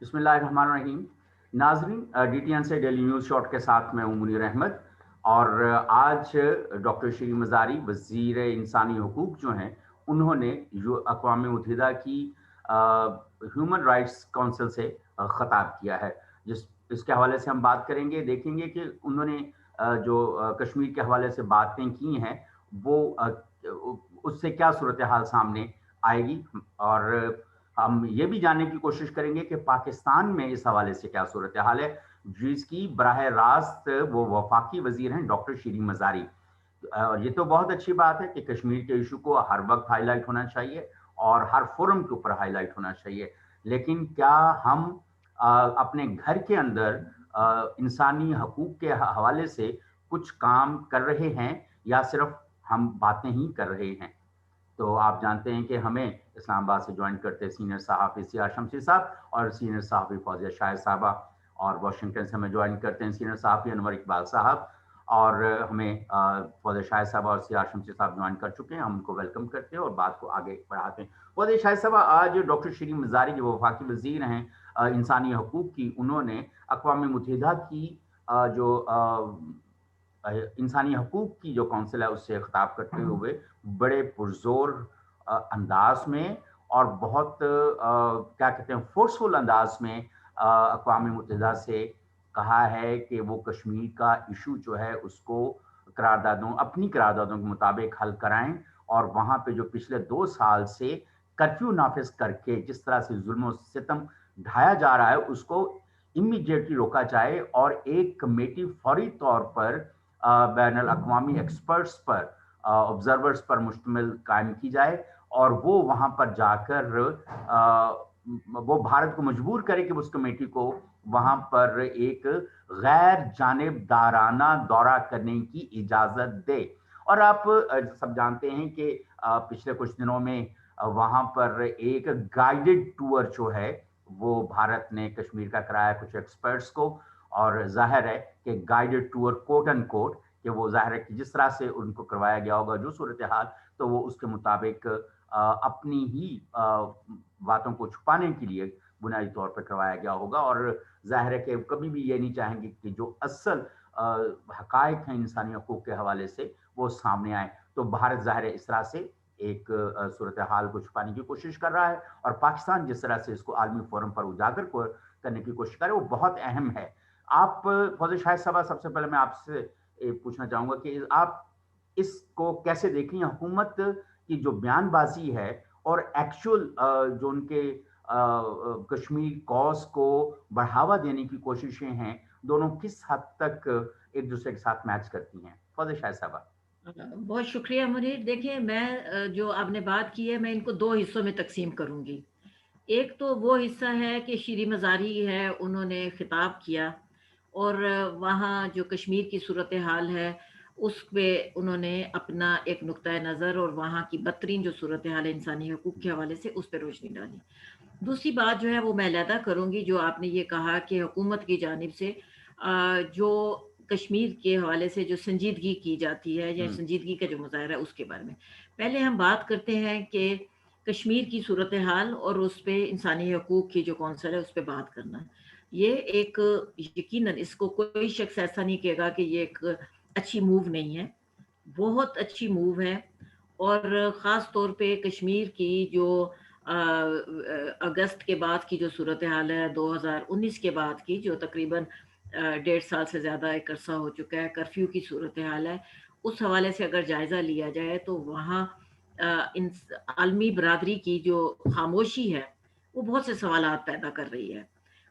بسم اللہ الرحمن الرحیم. ناظرین، ڈی ٹی این سے ڈیلی نیوز شارٹ کے ساتھ میں ہوں منیر احمد. اور آج ڈاکٹر شیریں مزاری وزیر انسانی حقوق جو ہیں انہوں نے اقوام متحدہ کی ہیومن رائٹس کونسل سے خطاب کیا ہے، اس کے حوالے سے ہم بات کریں گے. دیکھیں گے کہ انہوں نے جو کشمیر کے حوالے سے باتیں کی ہیں وہ اس سے کیا صورتحال سامنے آئے گی، اور ہم یہ بھی جاننے کی کوشش کریں گے کہ پاکستان میں اس حوالے سے کیا صورتحال ہے، جس کی براہ راست وہ وفاقی وزیر ہیں ڈاکٹر شیریں مزاری. یہ تو بہت اچھی بات ہے کہ کشمیر کے ایشو کو ہر وقت ہائی لائٹ ہونا چاہیے اور ہر فورم کے اوپر ہائی لائٹ ہونا چاہیے، لیکن کیا ہم اپنے گھر کے اندر انسانی حقوق کے حوالے سے کچھ کام کر رہے ہیں یا صرف ہم باتیں ہی کر رہے ہیں؟ تو آپ جانتے ہیں کہ ہمیں اسلام آباد سے جوائن کرتے سینئر صحافی سیاہ شمسی صاحب اور سینئر صحافی فوزیہ شاہد صاحبہ، اور واشنگٹن سے ہمیں جوائن کرتے ہیں سینئر صحافی انور اقبال صاحب، اور ہمیں فوزیہ شاہد صاحبہ اور سیاہ شمسی صاحب جوائن کر چکے ہیں. ہم ان کو ویلکم کرتے ہیں اور بات کو آگے بڑھاتے ہیں. فوزیہ شاہد صاحبہ، آج ڈاکٹر شیریں مزاری جو وفاقی وزیر ہیں انسانی حقوق کی، انہوں نے اقوام متحدہ کی جو انسانی حقوق کی جو کونسل ہے اس سے خطاب کرتے ہوئے بڑے پرزور انداز میں اور بہت کیا کہتے ہیں فورسفل انداز میں اقوام متحدہ سے کہا ہے کہ وہ کشمیر کا ایشو جو ہے اس کو اپنی قراردادوں کے مطابق حل کرائیں، اور وہاں پہ جو پچھلے 2 سال سے کرفیو نافذ کر کے جس طرح سے ظلم و ستم ڈھایا جا رہا ہے اس کو امیڈیٹلی روکا جائے، اور ایک کمیٹی فوری طور پر بین الاقوامی ایکسپرٹس پر آبزرورز پر مشتمل قائم کی جائے، اور وہ وہاں پر جا کر وہ بھارت کو مجبور کرے کہ اس کمیٹی کو وہاں پر ایک غیر جانبدارانہ دورہ کرنے کی اجازت دے. اور آپ سب جانتے ہیں کہ پچھلے کچھ دنوں میں وہاں پر ایک گائیڈڈ ٹور جو ہے وہ بھارت نے کشمیر کا کرایا کچھ ایکسپرٹس کو، اور ظاہر ہے کہ guided tour quote and quote کہ وہ ظاہر ہے کہ جس طرح سے ان کو کروایا گیا ہوگا جو صورتحال، تو وہ اس کے مطابق اپنی ہی باتوں کو چھپانے کے لیے بنیادی طور پر کروایا گیا ہوگا، اور ظاہر ہے کہ کبھی بھی یہ نہیں چاہیں گے کہ جو اصل حقائق ہیں انسانی حقوق کے حوالے سے وہ سامنے آئیں. تو بھارت ظاہر ہے اس طرح سے ایک صورتحال کو چھپانے کی کوشش کر رہا ہے، اور پاکستان جس طرح سے اس کو عالمی فورم پر اجاگر کرنے کی کوشش کر رہا ہے وہ بہت اہم ہے. آپ فوزیہ شاہد صاحبہ، سب سے پہلے میں آپ سے پوچھنا چاہوں گا کہ آپ اس کو کیسے دیکھ رہی ہیں؟ حکومت کی جو بیان بازی ہے اور ایکچوئل جو ان کے کشمیر کاز کو بڑھاوا دینے کی کوششیں ہیں، دونوں کس حد تک ایک دوسرے کے ساتھ میچ کرتی ہیں؟ فوزیہ شاہد صاحبہ. بہت شکریہ منیر. دیکھیں، میں جو آپ نے بات کی ہے میں ان کو 2 حصوں میں تقسیم کروں گی. ایک تو وہ حصہ ہے کہ شیریں مزاری ہے، انہوں نے خطاب کیا اور وہاں جو کشمیر کی صورتحال ہے اس پہ انہوں نے اپنا ایک نقطۂ نظر اور وہاں کی بدترین جو صورتحال ہے انسانی حقوق کے حوالے سے اس پہ روشنی ڈالی. دوسری بات جو ہے وہ میں علیحدہ کروں گی، جو آپ نے یہ کہا کہ حکومت کی جانب سے جو کشمیر کے حوالے سے جو سنجیدگی کی جاتی ہے یا سنجیدگی کا جو مظاہرہ ہے اس کے بارے میں. پہلے ہم بات کرتے ہیں کہ کشمیر کی صورتحال اور اس پہ انسانی حقوق کی جو کونسل ہے اس پہ بات کرنا. یہ ایک یقیناً اس کو کوئی شخص ایسا نہیں کہے گا کہ یہ ایک اچھی موو نہیں ہے، بہت اچھی موو ہے. اور خاص طور پہ کشمیر کی جو اگست کے بعد کی جو صورتحال ہے، 2019 کے بعد کی جو تقریباً 1.5 سال سے زیادہ ایک عرصہ ہو چکا ہے، کرفیو کی صورتحال ہے، اس حوالے سے اگر جائزہ لیا جائے تو وہاں عالمی برادری کی جو خاموشی ہے وہ بہت سے سوالات پیدا کر رہی ہے.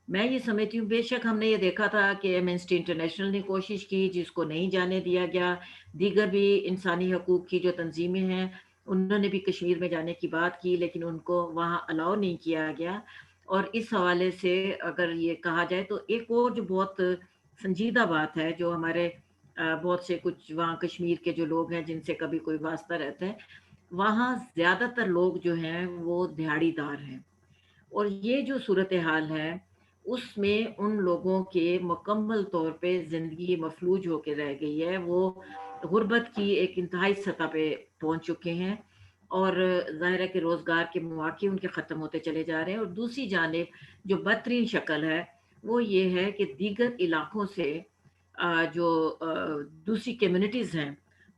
میں یہ سمجھتی ہوں، بے شک ہم نے یہ دیکھا تھا کہ ایمنسٹی انٹرنیشنل نے کوشش کی جس کو نہیں جانے دیا گیا، دیگر بھی انسانی حقوق کی جو تنظیمیں ہیں انہوں نے بھی کشمیر میں جانے کی بات کی لیکن ان کو وہاں الاؤ نہیں کیا گیا. اور اس حوالے سے اگر یہ کہا جائے تو ایک اور جو بہت سنجیدہ بات ہے، جو ہمارے بہت سے کچھ وہاں کشمیر کے جو لوگ ہیں جن سے کبھی کوئی واسطہ رہتا ہے، وہاں زیادہ تر لوگ جو ہیں وہ دہاڑی دار ہیں، اور یہ جو صورتحال ہے اس میں ان لوگوں کے مکمل طور پہ زندگی مفلوج ہو کے رہ گئی ہے، وہ غربت کی ایک انتہائی سطح پہ پہنچ چکے ہیں. اور ظاہر ہے کہ روزگار کے مواقع ان کے ختم ہوتے چلے جا رہے ہیں. اور دوسری جانب جو بدترین شکل ہے وہ یہ ہے کہ دیگر علاقوں سے جو دوسری کمیونٹیز ہیں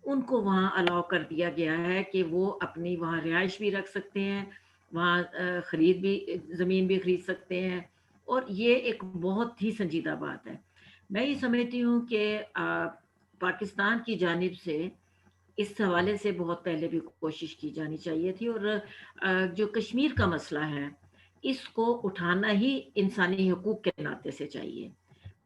ان کو وہاں الاؤ کر دیا گیا ہے کہ وہ اپنی وہاں رہائش بھی رکھ سکتے ہیں, وہاں خرید بھی زمین بھی خرید سکتے ہیں. اور یہ ایک بہت ہی سنجیدہ بات ہے. میں یہ سمجھتی ہوں کہ پاکستان کی جانب سے اس حوالے سے بہت پہلے بھی کوشش کی جانی چاہیے تھی. اور جو کشمیر کا مسئلہ ہے اس کو اٹھانا ہی انسانی حقوق کے ناطے سے چاہیے.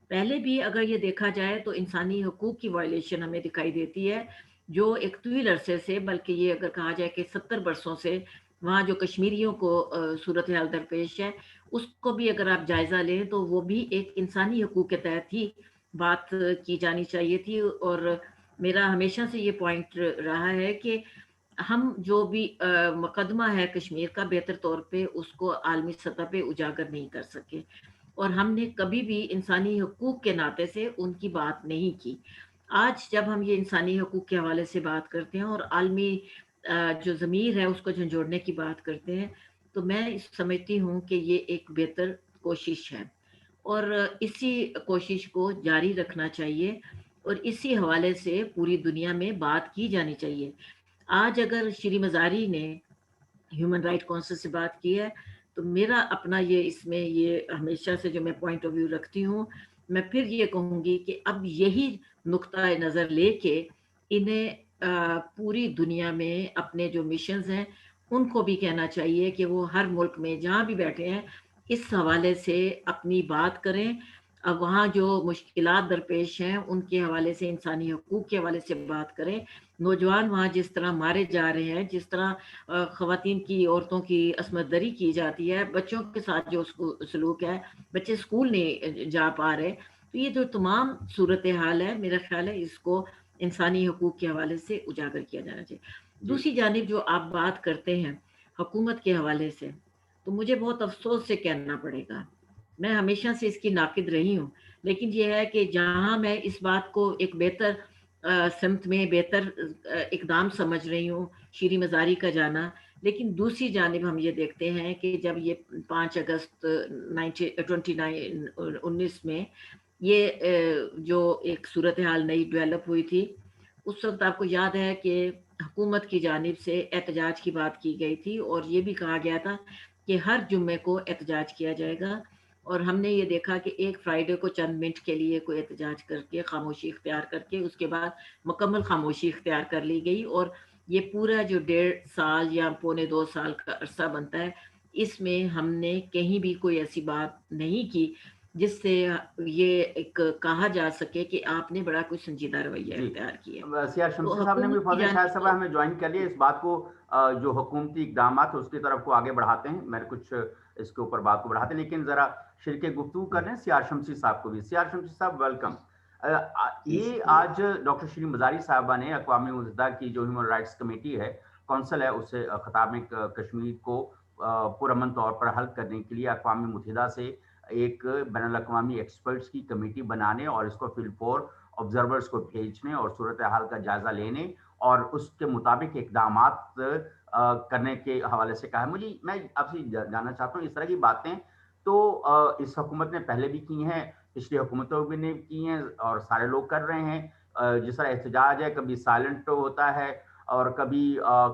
پہلے بھی اگر یہ دیکھا جائے تو انسانی حقوق کی وائلیشن ہمیں دکھائی دیتی ہے, جو ایک طویل عرصے سے, بلکہ یہ اگر کہا جائے کہ 70 برسوں سے وہاں جو کشمیریوں کو صورتحال درپیش ہے اس کو بھی اگر آپ جائزہ لیں تو وہ بھی ایک انسانی حقوق کے تحت ہی بات کی جانی چاہیے تھی. اور میرا ہمیشہ سے یہ پوائنٹ رہا ہے کہ ہم جو بھی مقدمہ ہے کشمیر کا بہتر طور پہ اس کو عالمی سطح پہ اجاگر نہیں کر سکے, اور ہم نے کبھی بھی انسانی حقوق کے ناطے سے ان کی بات نہیں کی. آج جب ہم یہ انسانی حقوق کے حوالے سے بات کرتے ہیں اور عالمی جو ضمیر ہے اس کو جھنجھوڑنے کی بات کرتے ہیں تو میں سمجھتی ہوں کہ یہ ایک بہتر کوشش ہے اور اسی کوشش کو جاری رکھنا چاہیے اور اسی حوالے سے پوری دنیا میں بات کی جانی چاہیے. آج اگر شری مزاری نے ہیومن رائٹ کونسل سے بات کی ہے تو میرا اپنا یہ اس میں یہ ہمیشہ سے جو میں پوائنٹ آف ویو رکھتی ہوں, میں پھر یہ کہوں گی کہ اب یہی نقطہ نظر لے کے انہیں پوری دنیا میں اپنے جو مشنز ہیں ان کو بھی کہنا چاہیے کہ وہ ہر ملک میں جہاں بھی بیٹھے ہیں اس حوالے سے اپنی بات کریں. اب وہاں جو مشکلات درپیش ہیں ان کے حوالے سے, انسانی حقوق کے حوالے سے بات کریں. نوجوان وہاں جس طرح مارے جا رہے ہیں, جس طرح خواتین کی, عورتوں کی عصمت دری کی جاتی ہے, بچوں کے ساتھ جو سلوک ہے, بچے اسکول نہیں جا پا رہے, تو یہ جو تمام صورتحال ہے میرا خیال ہے اس کو انسانی حقوق کے حوالے سے اجاگر کیا جانا چاہیے. جی دوسری جانب جو آپ بات کرتے ہیں حکومت کے حوالے سے, تو مجھے بہت افسوس سے کہنا پڑے گا, میں ہمیشہ سے اس کی ناقد رہی ہوں, لیکن یہ ہے کہ جہاں میں اس بات کو ایک بہتر سمت میں بہتر اقدام سمجھ رہی ہوں شیریں مزاری کا جانا, لیکن دوسری جانب ہم یہ دیکھتے ہیں کہ جب یہ 5 اگست 2019 میں یہ جو ایک صورتحال نئی ڈیولپ ہوئی تھی, اس وقت آپ کو یاد ہے کہ حکومت کی جانب سے احتجاج کی بات کی گئی تھی اور یہ بھی کہا گیا تھا کہ ہر جمعے کو احتجاج کیا جائے گا. اور ہم نے یہ دیکھا کہ ایک فرائیڈے کو چند منٹ کے لیے کوئی احتجاج کر کے خاموشی اختیار کر کے اس کے بعد مکمل خاموشی اختیار کر لی گئی, اور یہ پورا جو 1.5 سال یا 1.25 سال کا عرصہ بنتا ہے اس میں ہم نے کہیں بھی کوئی ایسی بات نہیں کی جس سے یہ ایک کہا جا سکے کہ آپ نے بڑا کوئی سنجیدہ رویہ جی اختیار کیا. سیاہ تو شمسی صاحب نے بھی, حکومت کی فوزیہ شاہد جانب صاحبہ سے ہمیں جوائن کر لیا, اس بات کو جو حکومتی اقدامات اس کی طرف کو آگے بڑھاتے ہیں, میں کچھ اس کے اوپر بات کو بڑھاتے ہیں, لیکن ذرا شرکے گفتگو کر رہے ہیں سیاہ شمسی صاحب کو بھی. سیاہ شمسی صاحب ویلکم. جی یہ شکریہ. آج ڈاکٹر شیریں مزاری صاحبہ نے اقوام متحدہ کی جو ہیومن رائٹس کمیٹی ہے, کونسل ہے, اسے خطاب میں کشمیر کو پرامن طور پر حل کرنے کے لیے اقوام متحدہ سے ایک بین الاقوامی ایکسپرٹس کی کمیٹی بنانے اور اس کو فل فور آبزرورز کو بھیجنے اور صورتحال کا جائزہ لینے اور اس کے مطابق اقدامات کرنے کے حوالے سے کہا ہے. میں آپ سے جاننا چاہتا ہوں, اس طرح کی باتیں تو اس حکومت نے پہلے بھی کی ہیں, پچھلی حکومتوں بھی نے کی ہیں اور سارے لوگ کر رہے ہیں. جس طرح احتجاج ہے کبھی سائلنٹ ہوتا ہے اور کبھی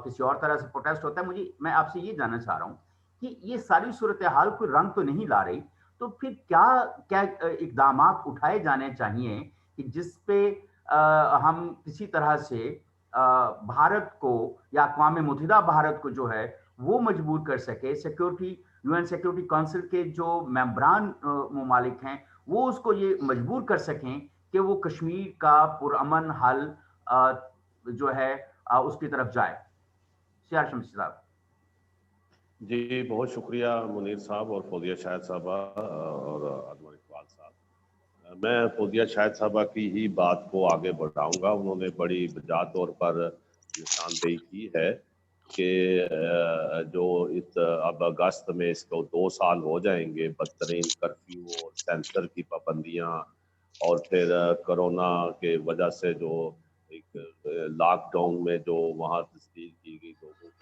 کسی اور طرح سے پروٹیسٹ ہوتا ہے. میں آپ سے یہ جاننا چاہ رہا ہوں کہ یہ ساری صورتحال کوئی رنگ تو نہیں لا رہی, تو پھر کیا اقدامات اٹھائے جانے چاہیے کہ جس پہ ہم کسی طرح سے بھارت کو یا اقوام متحدہ بھارت کو جو ہے وہ مجبور کر سکے, security U N security council کے جو ممبران ممالک ہیں وہ اس کو یہ مجبور کر سکیں کہ وہ کشمیر کا پرامن حل جو ہے اس کی طرف جائے. سیاہ شمسی صاحب. جی بہت شکریہ منیر صاحب اور فوزیہ شاہد صاحبہ اور انور اقبال صاحب. میں فوزیہ شاہد صاحبہ کی ہی بات کو آگے بڑھاؤں گا. انہوں نے بڑی بجا طور پر نشاندہی کی ہے کہ جو اب اگست میں اس کو 2 سال ہو جائیں گے بدترین کرفیو اور سینسر کی پابندیاں اور پھر کرونا کے وجہ سے جو ایک لاک ڈاؤن میں جو وہاں تشدید کی گئی لوگوں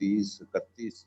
30-31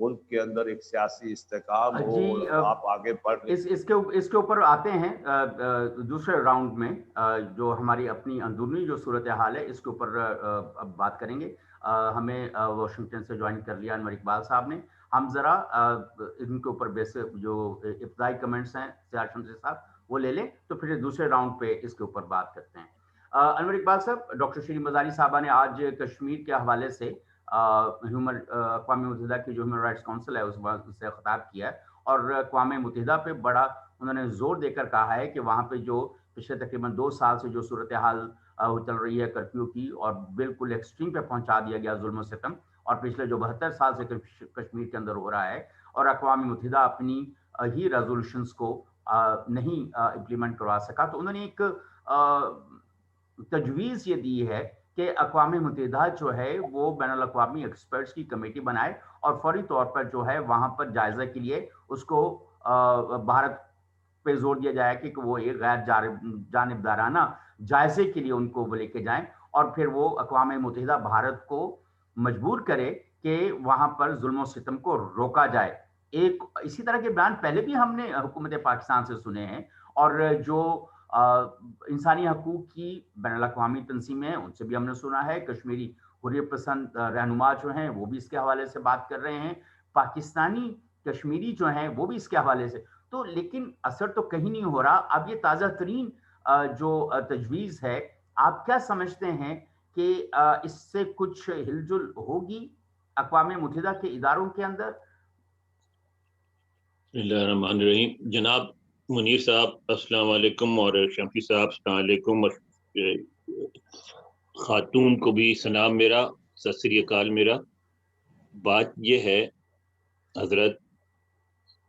ملک کے اندر ایک سیاسی استحکام ہو جی اور آپ آگے بڑھ اس کے اوپر آتے ہیں دوسرے راؤنڈ میں جو ہماری اپنی اندرونی جو صورتحال ہے اس کے اوپر اب بات کریں گے. ہمیں واشنگٹن سے جوائن کر لیا انور اقبال صاحب نے. ہم ذرا ان کے اوپر بیسک جو ابتدائی کمنٹس ہیں سیاد شمسی صاحب وہ لے لیں تو پھر دوسرے راؤنڈ پہ اس کے اوپر بات کرتے ہیں. انور اقبال صاحب، ڈاکٹر شیرین مزاری صاحبہ نے آج کشمیر کے حوالے سے اقوام متحدہ کی جو ہیومن رائٹس کونسل ہے اس سے خطاب کیا ہے اور اقوام متحدہ پہ بڑا انہوں نے زور دے کر کہا ہے کہ وہاں پہ جو پچھلے تقریباً 2 سال سے جو صورتحال چل رہی ہے کرفیو کی اور بالکل ایکسٹریم پہ پہنچا دیا گیا ظلم و ستم، اور پچھلے جو 72 سال سے کشمیر کے اندر ہو رہا ہے اور اقوام متحدہ اپنی ہی ریزولوشنز کو نہیں امپلیمنٹ کروا سکا، تو انہوں نے ایک تجویز یہ دی ہے کہ اقوام متحدہ جو ہے وہ بین الاقوامی ایکسپرٹس کی کمیٹی بنائے اور فوری طور پر جو ہے وہاں پر جائزہ کے لیے اس کو بھارت پہ زور دیا جائے کہ وہ ایک غیر جانبدارانہ جائزے کے لیے ان کو وہ لے کے جائیں اور پھر وہ اقوام متحدہ بھارت کو مجبور کرے کہ وہاں پر ظلم و ستم کو روکا جائے. ایک اسی طرح کے بیان پہلے بھی ہم نے حکومت پاکستان سے سنے ہیں اور جو انسانی حقوق کی بین الاقوامی تنظیمیں ہیں ان سے بھی ہم نے سنا ہے. کشمیری حریت پسند رہنما جو ہیں وہ بھی اس کے حوالے سے بات کر رہے ہیں، پاکستانی کشمیری جو ہیں وہ بھی اس کے حوالے سے. تو لیکن اثر تو کہیں نہیں ہو رہا. اب یہ تازہ ترین جو تجویز ہے، آپ کیا سمجھتے ہیں کہ اس سے کچھ ہل جل ہوگی اقوام متحدہ کے اداروں کے اندر؟ بسم اللہ الرحمن الرحیم. جناب منیر صاحب السلام علیکم، اور شمسی صاحب السلام علیکم، خاتون کو بھی سلام میرا، ست سری اکال میرا. بات یہ ہے حضرت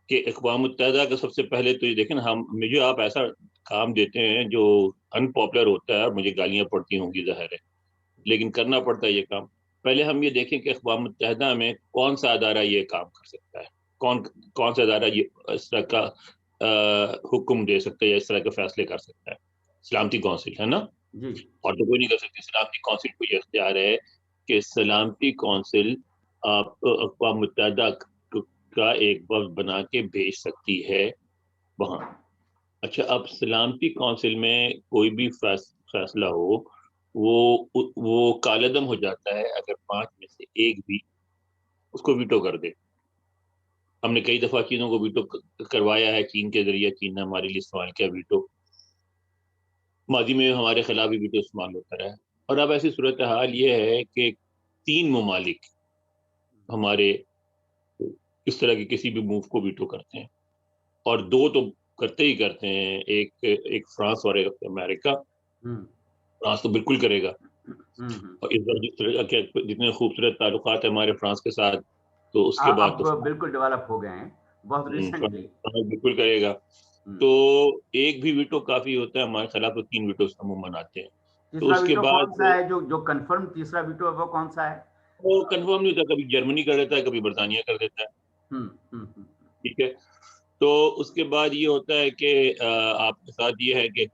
کہ اقوام متحدہ کا سب سے پہلے تو یہ دیکھیں نا، مجھے آپ ایسا کام دیتے ہیں جو ان پاپولر ہوتا ہے اور مجھے گالیاں پڑتی ہوں گی ظاہر ہے، لیکن کرنا پڑتا ہے یہ کام. پہلے ہم یہ دیکھیں کہ اقوام متحدہ میں کون سا ادارہ یہ کام کر سکتا ہے، کون سا ادارہ یہ اس طرح کا حکم دے سکتا ہے یا اس طرح کے فیصلے کر سکتا ہے. سلامتی کونسل ہے نا، اور تو کوئی نہیں کر سکتی. سلامتی کونسل کو یہ اختیار ہے کہ سلامتی کونسل اقوام متحدہ کا ایک وفد بنا کے بھیج سکتی ہے وہاں. اچھا، اب سلامتی کونسل میں کوئی بھی فیصلہ ہو وہ کالعدم ہو جاتا ہے اگر 5 میں سے ایک بھی اس کو ویٹو کر دے. ہم نے کئی دفعہ چینوں کو ویٹو کروایا ہے، چین کے ذریعے. چین نے ہمارے لیے استعمال کیا ویٹو، ماضی میں ہمارے خلاف بھی ویٹو استعمال ہوتا رہا. اور اب ایسی صورتحال یہ ہے کہ 3 ممالک ہمارے اس طرح کے کسی بھی موو کو ویٹو کرتے ہیں، اور 2 تو کرتے ہی کرتے ہیں، ایک فرانس اور ایک امریکہ. فرانس تو بالکل کرے گا، اور اس بار جس طرح کے جتنے خوبصورت تعلقات ہیں ہمارے فرانس کے ساتھ، تو اس کے بعد تو بالکل ڈیولپ ہو گئے ہیں بہت ریسنٹلی. بالکل کرے گا. تو ایک بھی ویٹو کافی ہوتا ہے، ہمارے خلاف تو 3 ویٹو عموماً آتے ہیں. تو اس کے بعد کون سا ہے جو کنفرم تیسرا ویٹو ہے وہ کون سا ہے؟ وہ کنفرم نہیں ہوتا، کبھی جرمنی کر دیتا ہے، کبھی برطانیہ کر دیتا ہے. ٹھیک ہے. تو اس کے بعد یہ ہوتا ہے کہ آپ کے ساتھ یہ ہے کہ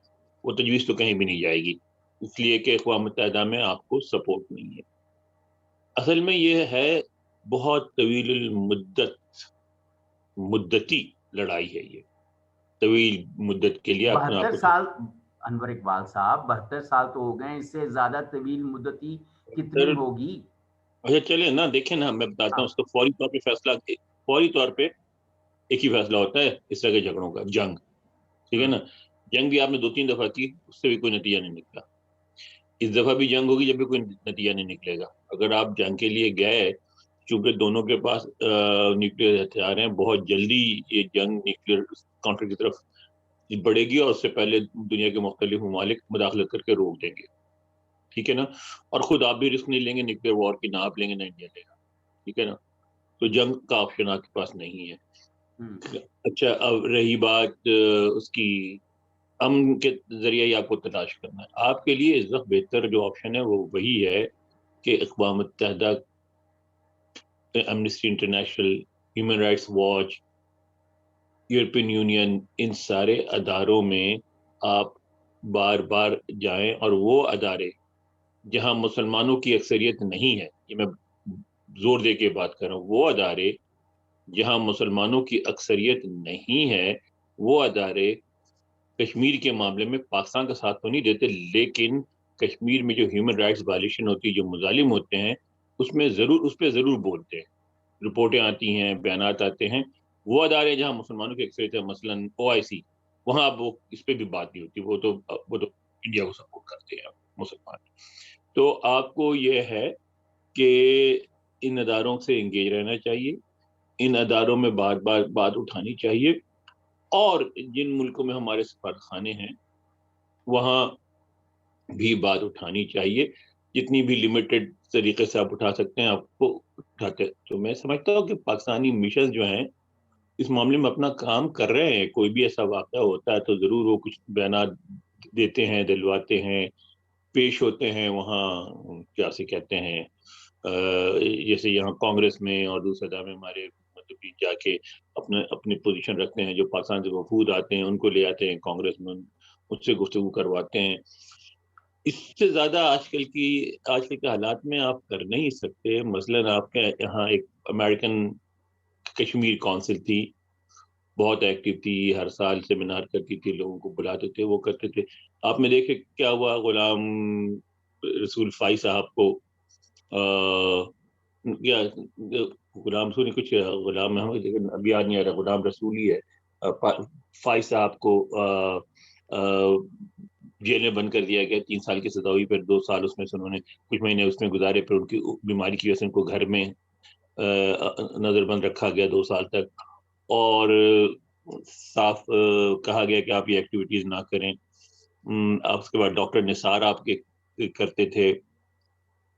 وہ تجویز تو کہیں بھی نہیں جائے گی، اس لیے کہ اقوام متحدہ میں آپ کو سپورٹ نہیں ہے. اصل میں یہ ہے بہت طویل مدتی لڑائی ہے، یہ طویل مدت کے لیے 72 سال. انور اقبال صاحب 72 سال تو ہو گئے، اس سے زیادہ طویل مدتی کتنی ہوگی؟ اچھا چلے نا، دیکھیں نا، میں بتاتا ہوں. اس کو فوری طور پہ فیصلہ، فوری طور پہ ایک ہی فیصلہ ہوتا ہے اس طرح کے جھگڑوں کا، جنگ. ٹھیک ہے نا. جنگ بھی آپ نے 2-3 دفعہ کی، اس سے بھی کوئی نتیجہ نہیں نکلا. اس دفعہ بھی جنگ ہوگی جب بھی کوئی نتیجہ نہیں نکلے گا. اگر آپ جنگ کے لیے گئے، چونکہ دونوں کے پاس نیوکلیئر ہتھیار ہیں، بہت جلدی یہ جنگ نیوکلیئر کانفلکٹ کی طرف بڑھے گی، اور اس سے پہلے دنیا کے مختلف ممالک مداخلت کر کے روک دیں گے. ٹھیک ہے نا. اور خود آپ بھی رسک نہیں لیں گے نیوکلیئر وار کی، نہ آپ لیں گے نہ انڈیا لے گا. ٹھیک ہے نا. تو جنگ کا آپشن آپ کے پاس نہیں ہے. اچھا، اب رہی بات اس کی امن کے ذریعے ہی آپ کو تلاش کرنا ہے. آپ کے لیے اس وقت بہتر جو آپشن ہے وہ وہی ہے کہ اقوام متحدہ، amnesty international, human rights watch, European union, ان سارے اداروں میں آپ بار بار جائیں، اور وہ ادارے جہاں مسلمانوں کی اکثریت نہیں ہے، یہ میں زور دے کے بات کر رہا ہوں، وہ ادارے جہاں مسلمانوں کی اکثریت نہیں ہے وہ ادارے کشمیر کے معاملے میں پاکستان کا ساتھ تو نہیں دیتے، لیکن کشمیر میں جو ہیومن رائٹس وائلیشن ہوتی ہے، جو مظالم ہوتے ہیں، اس پہ ضرور بولتے ہیں، رپورٹیں آتی ہیں، بیانات آتے ہیں. وہ ادارے جہاں مسلمانوں کی اکثریت ہے، مثلاً OIC، وہاں اب وہ اس پہ بھی بات نہیں ہوتی، وہ تو انڈیا کو سپورٹ کرتے ہیں مسلمان. تو آپ کو یہ ہے کہ ان اداروں سے انگیج رہنا چاہیے، ان اداروں میں بار بار بات اٹھانی چاہیے، اور جن ملکوں میں ہمارے سفارتخانے ہیں وہاں بھی بات اٹھانی چاہیے. جتنی بھی لمیٹڈ طریقے سے آپ اٹھا سکتے ہیں آپ کو اٹھاتے. تو میں سمجھتا ہوں کہ پاکستانی مشن جو ہیں اس معاملے میں اپنا کام کر رہے ہیں. کوئی بھی ایسا واقعہ ہوتا ہے تو ضرور وہ کچھ بیانات دیتے ہیں، دلواتے ہیں، پیش ہوتے ہیں وہاں، کیا سے کہتے ہیں، جیسے یہاں کانگریس میں اور دوسرے ادارے میں ہمارے مطلب جا کے اپنی پوزیشن رکھتے ہیں. جو پاکستان سے وفود آتے ہیں ان کو لے آتے ہیں کانگریس میں، اس سے گفتگو کرواتے ہیں. اس سے زیادہ آج کل کے حالات میں آپ کر نہیں سکتے. مثلاً آپ کے یہاں ایک امریکن کشمیر کونسل تھی، بہت ایکٹیو تھی، ہر سال سیمینار کرتی تھی، لوگوں کو بلاتے تھے، وہ کرتے تھے. آپ نے دیکھے کیا ہوا، غلام رسول فائی صاحب کو غلام رسول کچھ غلام محمد، لیکن ابھی یاد نہیں آ رہا، غلام رسول ہی ہے، فائی صاحب کو جیل میں بند کر دیا گیا. 3 سال کی سزا ہوئی، پھر 2 سال اس میں سے انہوں نے کچھ مہینے اس میں گزارے، پھر ان کی بیماری کی وجہ سے ان کو گھر میں نظر بند رکھا گیا 2 سال تک، اور صاف کہا گیا کہ آپ یہ ایکٹیویٹیز نہ کریں. اس کے بعد ڈاکٹر نثار آپ کے کرتے تھے،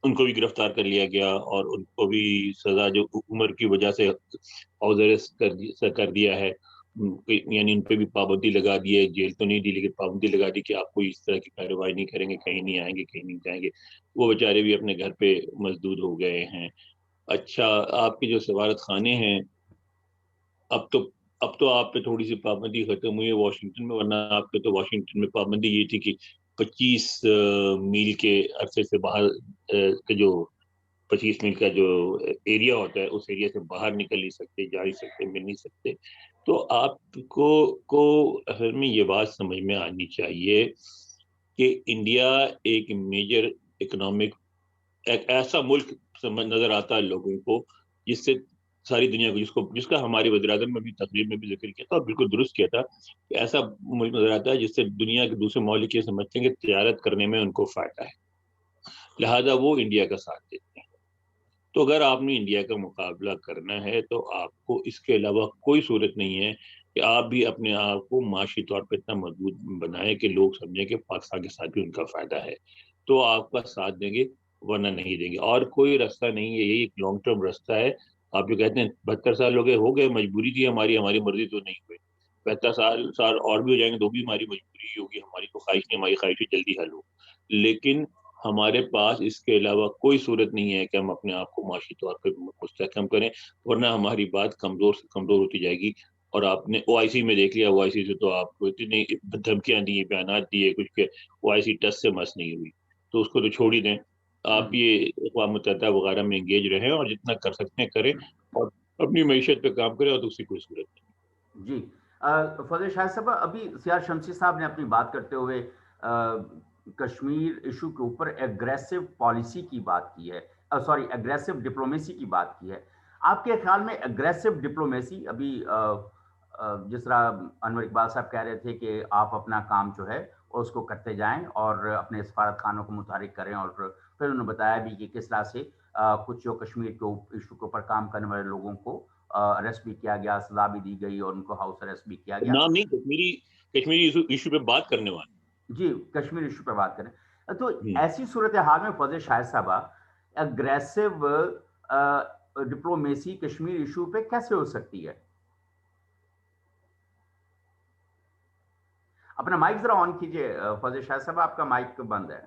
ان کو بھی گرفتار کر لیا گیا، اور ان کو بھی سزا جو عمر کی وجہ سے ہاؤس اریسٹ کر دیا ہے. یعنی ان پہ بھی پابندی لگا دی ہے، جیل تو نہیں دی لیکن پابندی لگا دی کہ آپ کوئی اس طرح کی کارروائی نہیں کریں گے، کہیں نہیں آئیں گے، کہیں نہیں جائیں گے. وہ بیچارے بھی اپنے گھر پہ مسدود ہو گئے ہیں. اچھا، آپ کے جو سفارت خانے ہیں، اب تو آپ پہ تھوڑی سی پابندی ختم ہوئی ہے واشنگٹن میں، ورنہ آپ پہ تو واشنگٹن میں پابندی یہ تھی کہ 25 میل کے عرصے سے باہر کے جو 25 میل کا جو ایریا ہوتا ہے اس ایریا سے باہر نکل نہیں سکتے، جا نہیں سکتے، مل نہیں سکتے. تو آپ کو اصل میں یہ بات سمجھ میں آنی چاہیے کہ انڈیا ایک میجر اکنامک، ایک ایسا ملک نظر آتا ہے لوگوں کو جس سے ساری دنیا کو، جس کا ہمارے وزیر اعظم میں بھی تقریر میں بھی ذکر کیا تھا اور بالکل درست کیا تھا، کہ ایسا ملک نظر آتا ہے جس سے دنیا کے دوسرے ممالک یہ سمجھتے ہیں کہ تجارت کرنے میں ان کو فائدہ ہے، لہذا وہ انڈیا کا ساتھ دیتے ہیں. تو اگر آپ نے انڈیا کا مقابلہ کرنا ہے تو آپ کو اس کے علاوہ کوئی صورت نہیں ہے کہ آپ بھی اپنے آپ کو معاشی طور پہ اتنا مضبوط بنائیں کہ لوگ سمجھیں کہ پاکستان کے ساتھ بھی ان کا فائدہ ہے، تو آپ کا ساتھ دیں گے، ورنہ نہیں دیں گے. اور کوئی راستہ نہیں ہے، یہی ایک لانگ ٹرم راستہ ہے. آپ جو کہتے ہیں 72 سال ہو گئے، مجبوری تھی ہماری مرضی تو نہیں ہوئی. 72 سال اور بھی ہو جائیں گے تو بھی ہماری مجبوری ہی ہوگی، ہماری تو خواہش نہیں، ہماری خواہش جلدی حل ہو. لیکن ہمارے پاس اس کے علاوہ کوئی صورت نہیں ہے کہ ہم اپنے آپ کو معاشی طور پہ مستحکم کریں، ورنہ ہماری بات کمزور سے کمزور ہوتی جائے گی. اور آپ نے OIC میں دیکھ لیا، OIC سے تو آپ کو اتنی دھمکیاں دی، بیانات دیے کچھ کہ OIC ٹس سے مس نہیں ہوئی، تو اس کو تو چھوڑ ہی دیں. آپ یہ اقوام متحدہ وغیرہ میں انگیج رہیں اور جتنا کر سکتے ہیں کریں، اور اپنی معیشت پہ کام کریں، اور دوسری کوئی صورت نہیں. جی فضل شاہد صاحب، ابھی سیار شمسی صاحب نے اپنی بات کرتے ہوئے کشمیر ایشو کے اوپر ایگریسو پالیسی کی بات کی ہے، سوری ایگریسو ڈپلومیسی کی بات کی ہے. آپ کے خیال میں ایگریسو ڈپلومیسی، ابھی جس طرح انور اقبال صاحب کہہ رہے تھے کہ آپ اپنا کام جو ہے اس کو کرتے جائیں اور اپنے سفارت خانوں کو متحرک کریں، اور پھر انہوں نے بتایا بھی کہ کس طرح سے کچھ جو کشمیر کے ایشو کے اوپر کام کرنے والے لوگوں کو اریسٹ بھی کیا گیا، سزا بھی دی گئی، اور ان کو ہاؤس اریسٹ بھی کیا گیا. نام نہیں، کشمیری ایشو پہ بات کرنے والے. جی، کشمیر ایشو پہ بات کریں تو ایسی صورتحال میں فضل شاہد صاحبہ اگریسو ڈپلومیسی کشمیر ایشو پہ کیسے ہو سکتی ہے؟ اپنا مائک ذرا آن کیجئے فضل شاہد صاحب، آپ کا مائک بند ہے.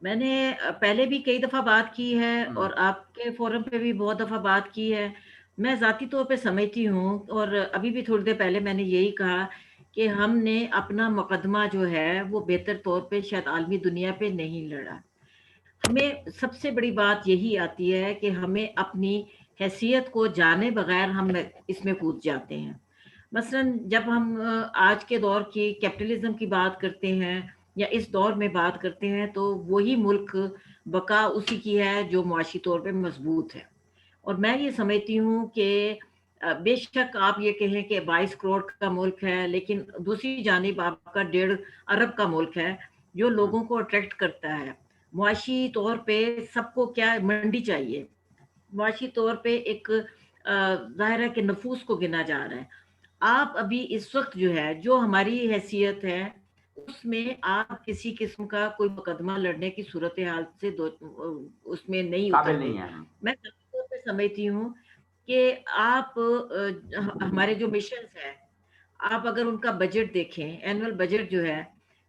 میں نے پہلے بھی کئی دفعہ بات کی ہے اور آپ کے فورم پہ بھی بہت دفعہ بات کی ہے. میں ذاتی طور پہ سمجھتی ہوں، اور ابھی بھی تھوڑی دیر پہلے میں نے یہی کہا کہ ہم نے اپنا مقدمہ جو ہے وہ بہتر طور پہ شاید عالمی دنیا پہ نہیں لڑا. ہمیں سب سے بڑی بات یہی آتی ہے کہ ہمیں اپنی حیثیت کو جانے بغیر ہم اس میں کود جاتے ہیں. مثلاً جب ہم آج کے دور کی کیپٹلزم کی بات کرتے ہیں یا اس دور میں بات کرتے ہیں تو وہی ملک بقا اسی کی ہے جو معاشی طور پہ مضبوط ہے. اور میں یہ سمجھتی ہوں کہ بے شک آپ یہ کہیں کہ 22 کروڑ کا ملک ہے، لیکن دوسری جانب آپ کا 1.5 ارب کا ملک ہے جو لوگوں کو اٹریکٹ کرتا ہے. معاشی طور پہ سب کو کیا منڈی چاہیے، معاشی طور پہ ایک ظاہر ہے کہ نفوس کو گنا جا رہا ہے. آپ ابھی اس وقت جو ہے جو ہماری حیثیت ہے اس میں آپ کسی قسم کا کوئی مقدمہ لڑنے کی صورتحال سے اس میں نہیں قابل اترتے. نہیں ہے ہم. میں طور پہ سمجھتی ہوں کہ آپ ہمارے جو مشنز ہیں آپ اگر ان کا بجٹ دیکھیں، اینول بجٹ جو ہے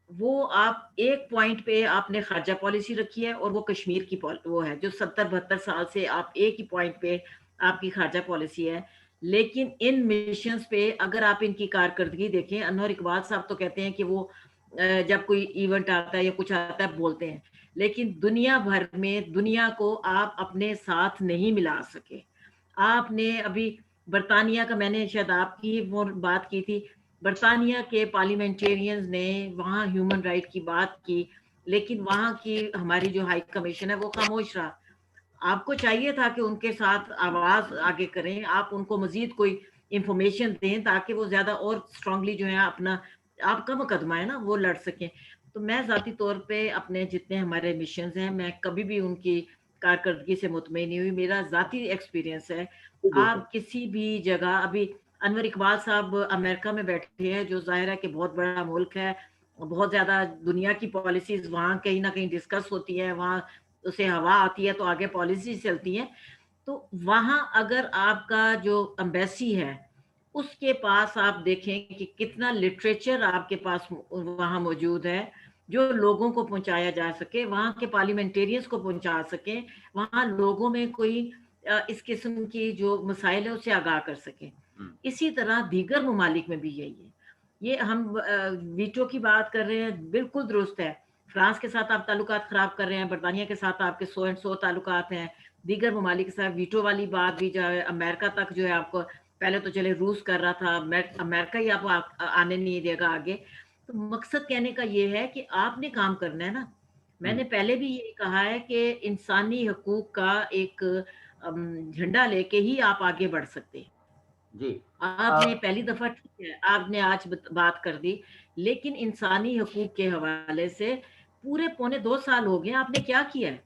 وہ آپ ایک پوائنٹ پہ آپ نے خارجہ پالیسی رکھی ہے اور وہ کشمیر کی وہ ہے جو 70-72 سال سے آپ ایک ہی پوائنٹ پہ آپ کی خارجہ پالیسی ہے. لیکن ان مشنز پہ اگر آپ ان کی کارکردگی دیکھیں، انور اقبال صاحب تو کہتے ہیں کہ وہ جب کوئی ایونٹ آتا ہے یا کچھ آتا ہے بولتے ہیں، لیکن دنیا بھر میں دنیا کو آپ اپنے ساتھ نہیں ملا سکے. آپ نے ابھی برطانیہ کا، میں نے شاید آپ کی وہ بات کی تھی، برطانیہ کے پارلیمنٹیرینز نے وہاں ہیومن رائٹ کی بات کی، لیکن وہاں کی ہماری جو ہائی کمیشن ہے وہ خاموش رہا. آپ کو چاہیے تھا کہ ان کے ساتھ آواز آگے کریں، آپ ان کو مزید کوئی انفارمیشن دیں تاکہ وہ زیادہ اور اسٹرانگلی جو ہے اپنا آپ کا مقدمہ ہے نا وہ لڑ سکیں. تو میں ذاتی طور پہ اپنے جتنے ہمارے مشنز ہیں میں کبھی بھی ان کی کارکردگی سے مطمئن نہیں ہوئی. میرا ذاتی ایکسپیرینس ہے آپ کسی بھی جگہ، ابھی انور اقبال صاحب امریکہ میں بیٹھے ہیں جو ظاہر ہے کہ بہت بڑا ملک ہے، بہت زیادہ دنیا کی پالیسیز وہاں کہیں نہ کہیں ڈسکس ہوتی ہے، وہاں اسے ہوا آتی ہے تو آگے پالیسیز چلتی ہیں. تو وہاں اگر آپ کا جو امبیسی ہے اس کے پاس آپ دیکھیں کہ کتنا لٹریچر آپ کے پاس وہاں موجود ہے جو لوگوں کو پہنچایا جا سکے، وہاں کے پارلیمنٹیرینز کو پہنچا سکیں، وہاں لوگوں میں کوئی اس قسم کی جو مسائل ہے اسے آگاہ کر سکیں. اسی طرح دیگر ممالک میں بھی یہی ہے. یہ ہم ویٹو کی بات کر رہے ہیں، بالکل درست ہے. فرانس کے ساتھ آپ تعلقات خراب کر رہے ہیں، برطانیہ کے ساتھ آپ کے 100 تعلقات ہیں، دیگر ممالک کے ساتھ ویٹو والی بات بھی جو ہے امریکہ تک جو ہے آپ کو پہلے تو چلے روس کر رہا تھا، امریکہ ہی آپ آنے نہیں دے گا آگے. تو مقصد کہنے کا یہ ہے کہ آپ نے کام کرنا ہے نا. میں نے پہلے بھی یہ کہا ہے کہ انسانی حقوق کا ایک جھنڈا لے کے ہی آپ آگے بڑھ سکتے ہیں. جی آپ نے پہلی دفعہ ٹھیک ہے آپ نے آج بات کر دی، لیکن انسانی حقوق کے حوالے سے پورے 1.25 سال ہو گئے، آپ نے کیا کیا ہے؟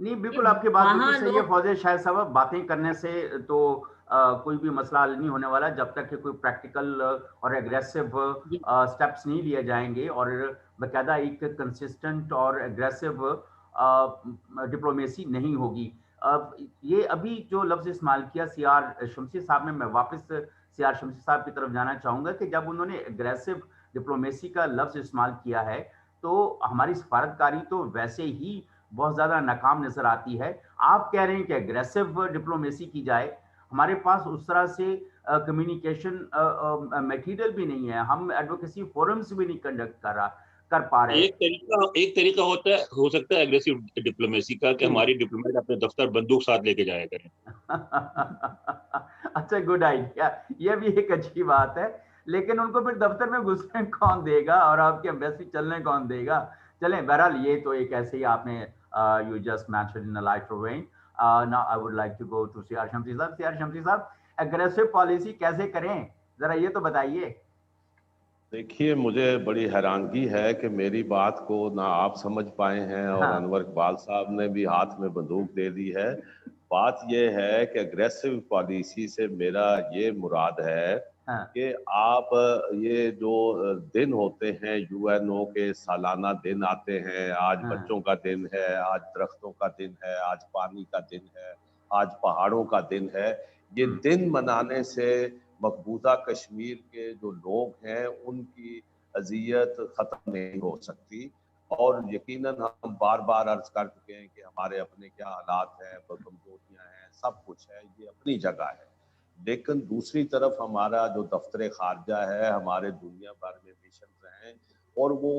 نہیں بالکل آپ کی بات بالکل وہاں صحیح ہے لوگ فوزیہ شاہد صاحب. باتیں کرنے سے تو کوئی بھی مسئلہ حل نہیں ہونے والا جب تک کہ کوئی پریکٹیکل اور ایگریسو جی سٹیپس نہیں لیے جائیں گے اور باقاعدہ ایک کنسسٹنٹ اور ایگریسو ڈپلومیسی نہیں ہوگی. یہ ابھی جو لفظ استعمال کیا سی آر شمسی صاحب نے، میں واپس سی آر شمسی صاحب کی طرف جانا چاہوں گا کہ جب انہوں نے ایگریسو ڈپلومیسی کا لفظ استعمال کیا ہے تو ہماری سفارتکاری تو ویسے ہی بہت زیادہ ناکام نظر آتی ہے. آپ کہہ رہے ہیں کہ ایگریسو ڈپلومیسی کی جائے، ہمارے پاس اس طرح سے کمیونیکیشن میٹیریل بھی نہیں ہے، ہم ایڈوکیسی فورمز بھی نہیں کنڈکٹ کر پا رہے. ایک طریقہ ہو سکتا ہے ایگریسو ڈپلومیسی کا کہ ہماری ڈپلومیٹ اپنے دفتر بندوق ساتھ لے کے جایا کریں. اچھا گڈ آئیڈیا، یہ بھی ایک اچھی بات ہے، لیکن ان کو پھر دفتر میں گھسنے کون دے گا اور آپ کی ایمبیسی چلنے کون دے گا؟ چلیں بہرحال یہ تو ایک ایسے ہی آپ نے you just mentioned in a lighter vein. Now I would like to go to CR شمسی صاحب. CR شمسی صاحب اگریسو پالیسی کیسے کریں ذرا یہ تو بتائیے. دیکھیے مجھے بڑی حیرانگی ہے کہ میری بات کو نہ آپ سمجھ پائے ہیں اور انور اقبال صاحب نے بھی ہاتھ میں بندوق دے دی ہے. بات یہ ہے کہ اگریسو پالیسی سے میرا یہ مراد ہے کہ آپ یہ جو دن ہوتے ہیں یو این او کے سالانہ دن آتے ہیں، آج بچوں کا دن ہے، آج درختوں کا دن ہے، آج پانی کا دن ہے، آج پہاڑوں کا دن ہے، یہ دن منانے سے مقبوضہ کشمیر کے جو لوگ ہیں ان کی اذیت ختم نہیں ہو سکتی. اور یقیناً ہم بار بار عرض کر چکے ہیں کہ ہمارے اپنے کیا حالات ہیں، کمزوریاں ہیں، سب کچھ ہے، یہ اپنی جگہ ہے. لیکن دوسری طرف ہمارا جو دفتر خارجہ ہے، ہمارے دنیا بھر میں مشنز ہیں، اور وہ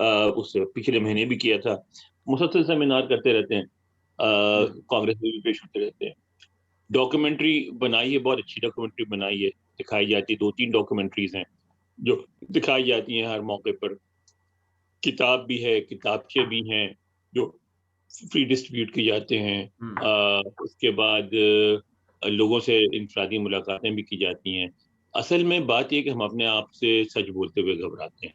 اس پچھلے مہینے بھی کیا تھا. مسلسل سیمینار کرتے رہتے ہیں, کانگریس میں بھی پیش ہوتے رہتے ہیں. ڈاکومنٹری بنائی ہے, بہت اچھی ڈاکومنٹری بنائی ہے, دکھائی جاتی ہے. 2-3 ڈاکومنٹریز ہیں جو دکھائی جاتی ہیں ہر موقع پر. کتاب بھی ہے, کتابچے بھی ہیں جو فری ڈسٹریبیوٹ کی جاتے ہیں. اس کے بعد لوگوں سے انفرادی ملاقاتیں بھی کی جاتی ہیں. اصل میں بات یہ کہ ہم اپنے آپ سے سچ بولتے ہوئے گھبراتے ہیں.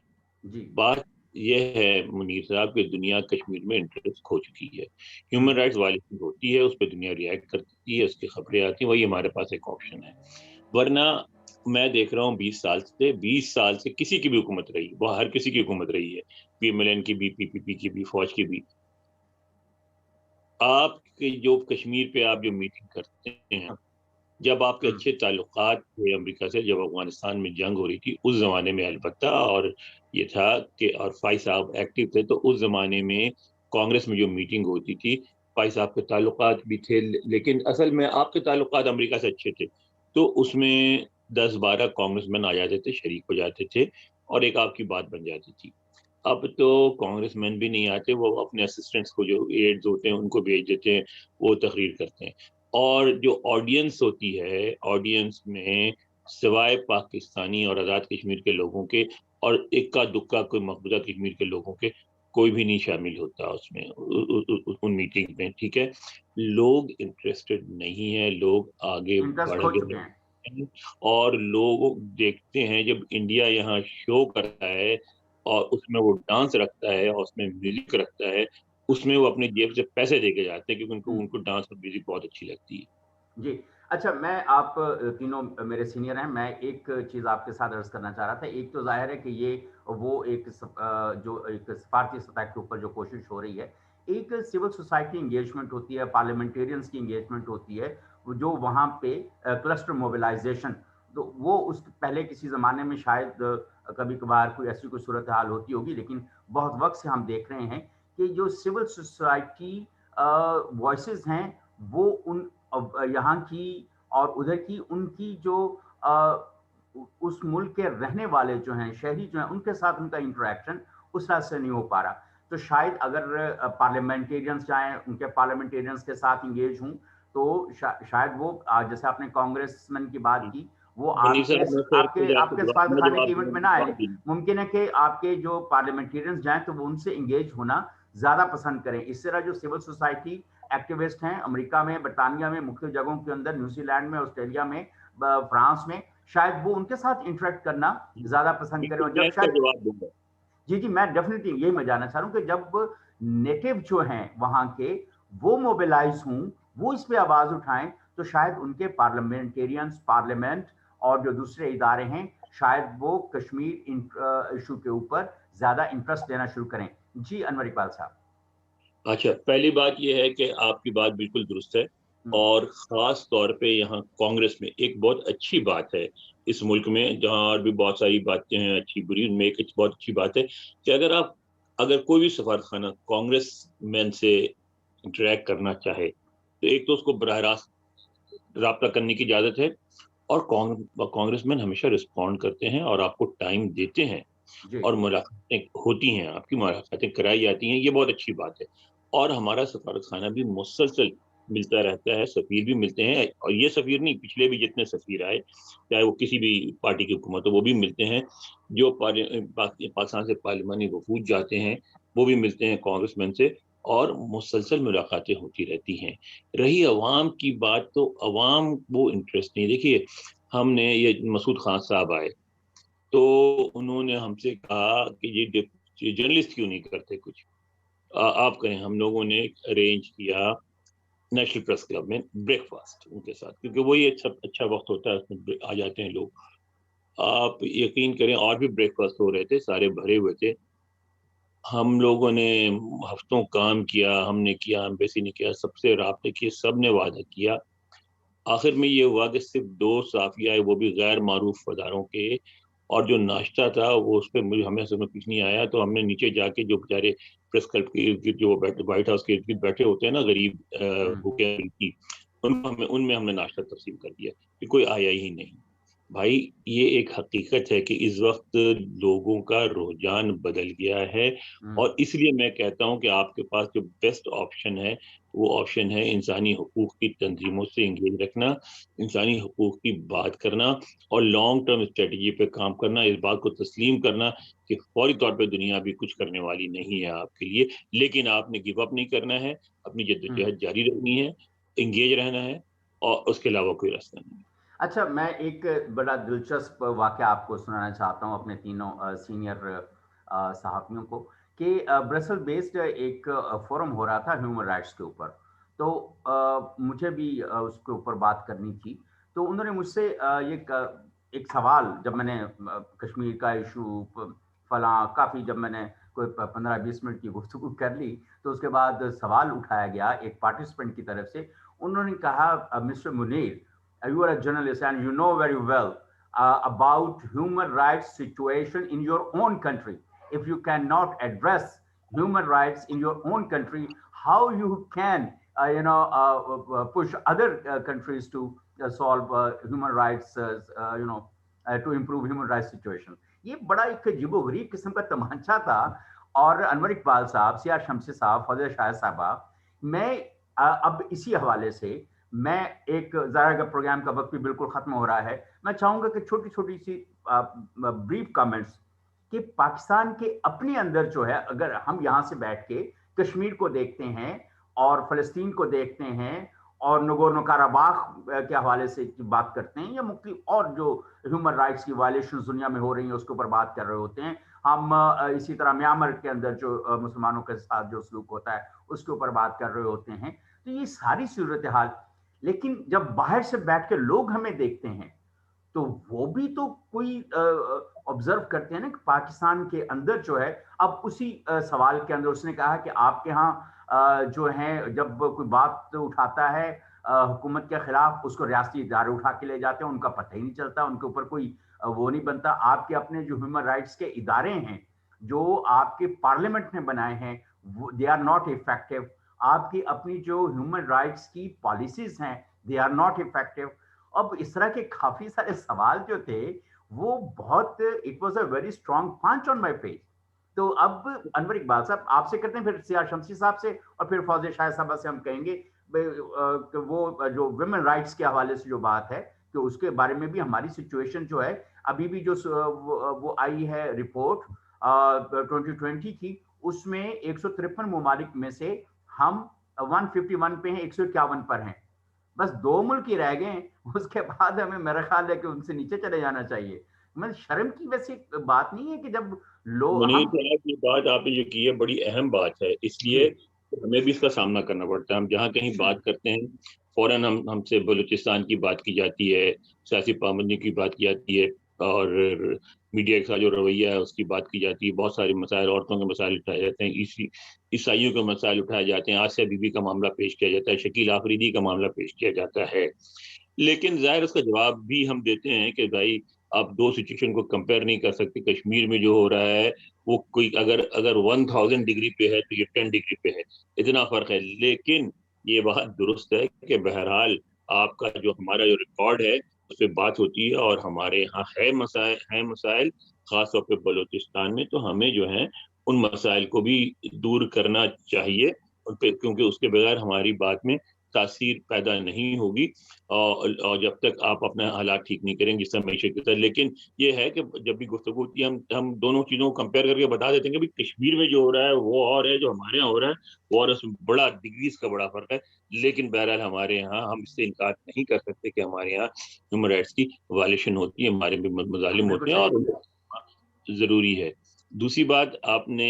بات یہ ہے منیر صاحب کہ دنیا کشمیر میں انٹرسٹ کھو چکی ہے. ہیومن رائٹس وائلیشن ہوتی ہے, اس پہ دنیا ریئیکٹ کرتی ہے, اس کی خبریں آتی ہیں, وہی ہمارے پاس ایک آپشن ہے. ورنہ میں دیکھ رہا ہوں 20 سال سے کسی کی بھی حکومت رہی, وہ ہر کسی کی حکومت رہی ہے, پی ایم ایل این کی بھی, پی پی پی کی بھی, فوج کی بھی. آپ کے جو کشمیر پہ آپ جو میٹنگ کرتے ہیں, جب آپ کے اچھے تعلقات تھے امریکہ سے, جب افغانستان میں جنگ ہو رہی تھی اس زمانے میں البتہ, اور یہ تھا کہ اور فائی صاحب ایکٹیو تھے, تو اس زمانے میں کانگریس میں جو میٹنگ ہوتی تھی فائی صاحب کے تعلقات بھی تھے, لیکن اصل میں آپ کے تعلقات امریکہ سے اچھے تھے, تو اس میں 10-12 کانگریس مین آ جاتے تھے, شریک ہو جاتے تھے, اور ایک آپ کی بات بن جاتی تھی. اب تو کانگریس مین بھی نہیں آتے, وہ اپنے اسسٹنٹس کو جو ایڈز ہوتے ہیں ان کو بھیج دیتے ہیں, وہ تقریر کرتے ہیں. اور جو آڈینس ہوتی ہے, آڈینس میں سوائے پاکستانی اور آزاد کشمیر کے لوگوں کے اور اکا دکا کوئی مقبوضہ کشمیر کے لوگوں کے کوئی بھی نہیں شامل ہوتا اس میں, ان میٹنگ میں. ٹھیک ہے, لوگ انٹرسٹڈ نہیں ہیں, لوگ آگے بڑھ گئے ہیں, اور لوگ دیکھتے ہیں جب انڈیا یہاں شو کرتا ہے اور اس میں وہ ڈانس رکھتا ہے اور اس میں میوزک رکھتا ہے, اس میں وہ اپنی جیب سے پیسے دے کے جاتے ہیں کیونکہ ان کو ڈانس اور میوزک بہت اچھی لگتی ہے. جی اچھا, میں آپ تینوں میرے سینئر ہیں, میں ایک چیز آپ کے ساتھ عرض کرنا چاہ رہا تھا. ایک تو ظاہر ہے کہ یہ وہ ایک جو ایک سفارتی سطح کے اوپر جو کوشش ہو رہی ہے, ایک سول سوسائٹی انگیجمنٹ ہوتی ہے, پارلیمنٹیرینز کی انگیجمنٹ ہوتی ہے, جو وہاں پہ کلسٹر موبلائزیشن, تو وہ اس پہلے کسی زمانے میں شاید کبھی کبھار کوئی ایسی کوئی صورتحال ہوتی ہوگی, لیکن بہت وقت سے ہم دیکھ رہے ہیں کہ جو سول سوسائٹی وائسز ہیں وہ ان یہاں کی اور ادھر کی, ان کی جو اس ملک کے رہنے والے جو ہیں, شہری جو ہیں, ان کے ساتھ ان کا انٹریکشن اس طرح سے نہیں ہو پا رہا. تو شاید اگر پارلیمنٹیرینز جائیں, ان کے پارلیمنٹیرینز کے ساتھ انگیج ہوں, تو شاید وہ جیسے آپ نے کانگریس مین کی بات کی, وہ آپ کے سفارت خانے کے ایونٹ میں نہ آئے. ممکن ہے کہ آپ کے جو پارلیمنٹیرینز جائیں تو وہ ان سے انگیج ہونا زیادہ پسند کریں. اس طرح جو سول سوسائٹی ایکٹیوسٹ ہیں امریکہ میں, برطانیہ میں, مختلف جگہوں کے اندر, نیوزی لینڈ میں, آسٹریلیا میں, فرانس میں, شاید وہ ان کے ساتھ انٹریکٹ کرنا زیادہ پسند کریں. اور جب شاید جی میں ڈیفینیٹلی یہی میں جاننا چاہ رہا ہوں کہ جب نیٹو جو ہیں وہاں کے وہ موبلائز ہوں, وہ اس پہ آواز اٹھائیں, تو شاید ان کے پارلیمنٹیرینز, پارلیمنٹ اور جو دوسرے ادارے ہیں, شاید وہ کشمیر ایشو کے اوپر زیادہ انٹرسٹ لینا شروع کریں. جی انور اقبال صاحب. اچھا, پہلی بات یہ ہے کہ آپ کی بات بالکل درست ہے, اور خاص طور پہ یہاں کانگریس میں ایک بہت اچھی بات ہے اس ملک میں, جہاں اور بھی بہت ساری باتیں ہیں اچھی بری, ان میں ایک بہت اچھی بات ہے کہ اگر کوئی بھی سفارت خانہ کانگریس مین سے انٹریکٹ کرنا چاہے تو ایک تو اس کو براہ راست رابطہ کرنے کی اجازت ہے, اور کانگریس مین ہمیشہ رسپونڈ کرتے ہیں اور آپ کو ٹائم دیتے ہیں, اور ملاقاتیں ہوتی ہیں, آپ کی ملاقاتیں کرائی جاتی ہیں, یہ بہت اچھی بات ہے. اور ہمارا سفارت خانہ بھی مسلسل ملتا رہتا ہے, سفیر بھی ملتے ہیں, اور یہ سفیر نہیں, پچھلے بھی جتنے سفیر آئے, چاہے وہ کسی بھی پارٹی کی حکومت ہو, وہ بھی ملتے ہیں. جو پاکستان سے پارلیمانی وفود جاتے ہیں وہ بھی ملتے ہیں کانگریس مین سے, اور مسلسل ملاقاتیں ہوتی رہتی ہیں. رہی عوام کی بات, تو عوام وہ انٹرسٹ نہیں. دیکھیے, ہم نے یہ مسعود خان صاحب آئے تو انہوں نے ہم سے کہا کہ یہ جرنلسٹ کیوں نہیں کرتے کچھ, آپ کریں. ہم لوگوں نے ارینج کیا نیشنل پریس کلب میں بریک فاسٹ ان کے ساتھ, کیونکہ وہی اچھا وقت ہوتا ہے, اس میں آ جاتے ہیں لوگ. آپ یقین کریں, اور بھی بریک فاسٹ ہو رہے تھے, سارے بھرے ہوئے تھے. ہم لوگوں نے ہفتوں کام کیا, ہم نے کیا, ایمبیسی نے کیا, سب سے رابطے کیے, سب نے وعدہ کیا. آخر میں یہ ہوا کہ صرف 2 صحافی آئے, وہ بھی غیر معروف اداروں کے, اور جو ناشتہ تھا وہ اس پہ ہمیں سمجھ کچھ نہیں آیا. تو ہم نے نیچے جا کے, جو بیچارے پریس کلب کے ارد گرد, جو وائٹ ہاؤس کے ارد گرد بیٹھے ہوتے ہیں نا, غریب بھوکے, ان میں ہم نے ناشتہ تقسیم کر دیا کہ کوئی آیا ہی نہیں. بھائی یہ ایک حقیقت ہے کہ اس وقت لوگوں کا رجحان بدل گیا ہے، اور اس لیے میں کہتا ہوں کہ آپ کے پاس جو بیسٹ آپشن ہے وہ آپشن ہے انسانی حقوق کی تنظیموں سے انگیج رکھنا، انسانی حقوق کی بات کرنا اور لانگ ٹرم اسٹریٹجی پہ کام کرنا، اس بات کو تسلیم کرنا کہ فوری طور پہ دنیا بھی کچھ کرنے والی نہیں ہے آپ کے لیے، لیکن آپ نے گیو اپ نہیں کرنا ہے، اپنی جدوجہد جاری رکھنی ہے، انگیج رہنا ہے، اور اس کے علاوہ کوئی راستہ نہیں۔ اچھا، میں ایک بڑا دلچسپ واقعہ آپ کو سنانا چاہتا ہوں اپنے تینوں سینئر صحافیوں کو، کہ برسل بیسڈ ایک فورم ہو رہا تھا ہیومن رائٹس کے اوپر، تو مجھے بھی اس کے اوپر بات کرنی تھی، تو انہوں نے مجھ سے ایک سوال، جب میں نے کشمیر کا ایشو فلاں کافی، جب میں نے کوئی 15-20 منٹ کی گفتگو کر لی، تو اس کے بعد سوال اٹھایا گیا ایک پارٹیسپینٹ کی طرف سے، انہوں نے کہا mister Munir, you are a journalist and you know very well about human rights situation in your own country. If you cannot address human rights in your own country, how you can push other countries to solve human rights, to improve human rights situation. یہ بڑا ایک عجیب و غریب قسم کا تمانچہ تھا. اور انور اقبال صاحب، سیاہ شمسی صاحب، فوزیہ شاہد صاحبہ، میں اب اسی حوالے سے میں ایک ظاہر کا پروگرام کا وقت بھی بالکل ختم ہو رہا ہے، میں چاہوں گا کہ چھوٹی چھوٹی سی بریف کامنٹس کہ پاکستان کے اپنے اندر جو ہے، اگر ہم یہاں سے بیٹھ کے کشمیر کو دیکھتے ہیں اور فلسطین کو دیکھتے ہیں اور نگورنو کاراباخ کے حوالے سے بات کرتے ہیں، یا مختلف اور جو ہیومن رائٹس کی وائلیشنز دنیا میں ہو رہی ہیں اس کے اوپر بات کر رہے ہوتے ہیں، ہم اسی طرح میانمار کے اندر جو مسلمانوں کے ساتھ جو سلوک ہوتا ہے اس کے اوپر بات کر رہے ہوتے ہیں، تو یہ ساری صورتحال، لیکن جب باہر سے بیٹھ کے لوگ ہمیں دیکھتے ہیں تو وہ بھی تو کوئی آبزرو کرتے ہیں نا کہ پاکستان کے اندر جو ہے، اب اسی سوال کے اندر اس نے کہا کہ آپ کے ہاں جو ہیں جب کوئی بات اٹھاتا ہے حکومت کے خلاف، اس کو ریاستی ادارے اٹھا کے لے جاتے ہیں، ان کا پتہ ہی نہیں چلتا، ان کے اوپر کوئی وہ نہیں بنتا. آپ کے اپنے جو ہیومن رائٹس کے ادارے ہیں جو آپ کے پارلیمنٹ نے بنائے ہیں، دے آر ناٹ افیکٹو. آپ کی اپنی جو ہیومن رائٹس کی پالیسیز ہیں، دے آر ناٹ افیکٹو. اب اس طرح کے کافی سارے سوال جو تھے وہ بہت، it was a very strong پانچ آن مائی پیج. تو اب انور اقبال صاحب آپ سے کرتے ہیں، پھر سیاہ شمسی صاحب سے، اور پھر فوزیہ شاہد صاحبہ سے ہم کہیں گے کہ وہ جو ویمن رائٹس کے حوالے سے جو بات ہے کہ اس کے بارے میں بھی ہماری سچویشن جو ہے ابھی بھی جو وہ آئی ہے رپورٹ 2020 کی، اس میں 153 ممالک میں سے ہم 151 پہ ہیں، 151 پر ہیں. بس 2 ملک ہی رہ گئے ہیں، اس کے بعد ہمیں میرا خیال ہے کہ ان سے نیچے چلے جانا چاہیے. شرم کی ویسی بات نہیں ہے کہ جب منیر صاحب یہ بات آپ نے جو کی ہے بڑی اہم بات ہے، اس لیے ہمیں بھی اس کا سامنا کرنا پڑتا ہے. ہم جہاں کہیں بات کرتے ہیں فوراً ہم سے بلوچستان کی بات کی جاتی ہے، سیاسی پابندی کی بات کی جاتی ہے، اور میڈیا کے ساتھ جو رویہ ہے اس کی بات کی جاتی ہے. بہت سارے مسائل، عورتوں کے مسائل اٹھائے جاتے ہیں، عیسائیوں کے مسائل اٹھائے جاتے ہیں، آسیہ بی بی کا معاملہ پیش کیا جاتا ہے، شکیل آفریدی کا معاملہ پیش کیا جاتا ہے. لیکن ظاہر اس کا جواب بھی ہم دیتے ہیں کہ بھائی آپ دو سچویشن کو کمپیئر نہیں کر سکتے. کشمیر میں جو ہو رہا ہے وہ کوئی اگر 1000 ڈگری پہ ہے تو یہ 10 ڈگری پہ ہے، اتنا فرق ہے. لیکن یہ بات درست ہے کہ بہرحال آپ کا جو ہمارا جو ریکارڈ ہے اس پہ بات ہوتی ہے، اور ہمارے یہاں ہے مسائل خاص طور پہ بلوچستان میں، تو ہمیں جو ہے ان مسائل کو بھی دور کرنا چاہیے، کیونکہ اس کے بغیر ہماری بات میں تاثیر پیدا نہیں ہوگی، اور جب تک آپ اپنا حالات ٹھیک نہیں کریں گے جس طرح معیشت کے ساتھ. لیکن یہ ہے کہ جب بھی گفتگو ہوتی ہے ہم دونوں چیزوں کو کمپیئر کر کے بتا دیتے ہیں کہ کشمیر میں جو ہو رہا ہے وہ اور ہے، جو ہمارے یہاں ہو رہا ہے وہ اور، اس میں بڑا ڈگریز کا بڑا فرق ہے. لیکن بہرحال ہمارے یہاں ہم اس سے انکار نہیں کر سکتے کہ ہمارے یہاں ہیومن رائٹس کی وائلیشن ہوتی ہے، ہمارے بھی مظالم ہوتے ہیں، اور ضروری ہے. دوسری بات آپ نے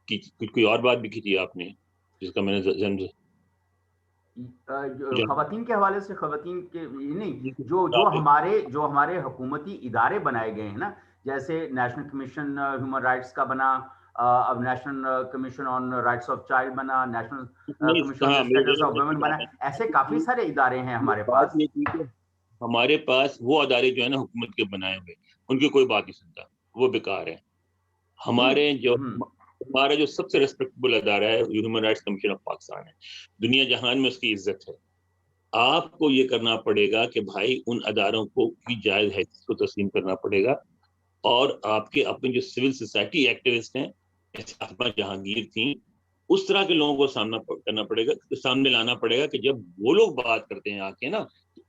کوئی اور بات بھی کی تھی آپ نے، جس کا میں نے خواتین کے حوالے سے، خواتین کے نہیں، جو ہمارے حکومتی ادارے بنائے گئے ہیں نا، جیسے نیشنل کمیشن ہیومن رائٹس کا بنا، اب national commission on rights of child بنا، national commission on status of women بنا، ایسے کافی سارے ادارے ہیں ہمارے پاس. ہمارے پاس وہ ادارے جو ہے نا حکومت کے بنائے ہوئے، ان کی کوئی بات نہیں سنتا، وہ بیکار ہے. ہمارا جو سب سے ریسپیکٹبل ادارہ ہے human rights commission of Pakistan ہے، دنیا جہان میں اس کی عزت ہے. آپ کو یہ کرنا پڑے گا کہ بھائی ان اداروں کو کی جائز حیثیت کو تسلیم کرنا پڑے گا، اور آپ کے اپنے جو سول سوسائٹی ایکٹیوسٹ ہیں فاطمہ جہانگیر تھیں، اس طرح کے لوگوں کو سامنے لانا پڑے گا کہ جب وہ لوگ بات کرتے ہیں آ کے نا،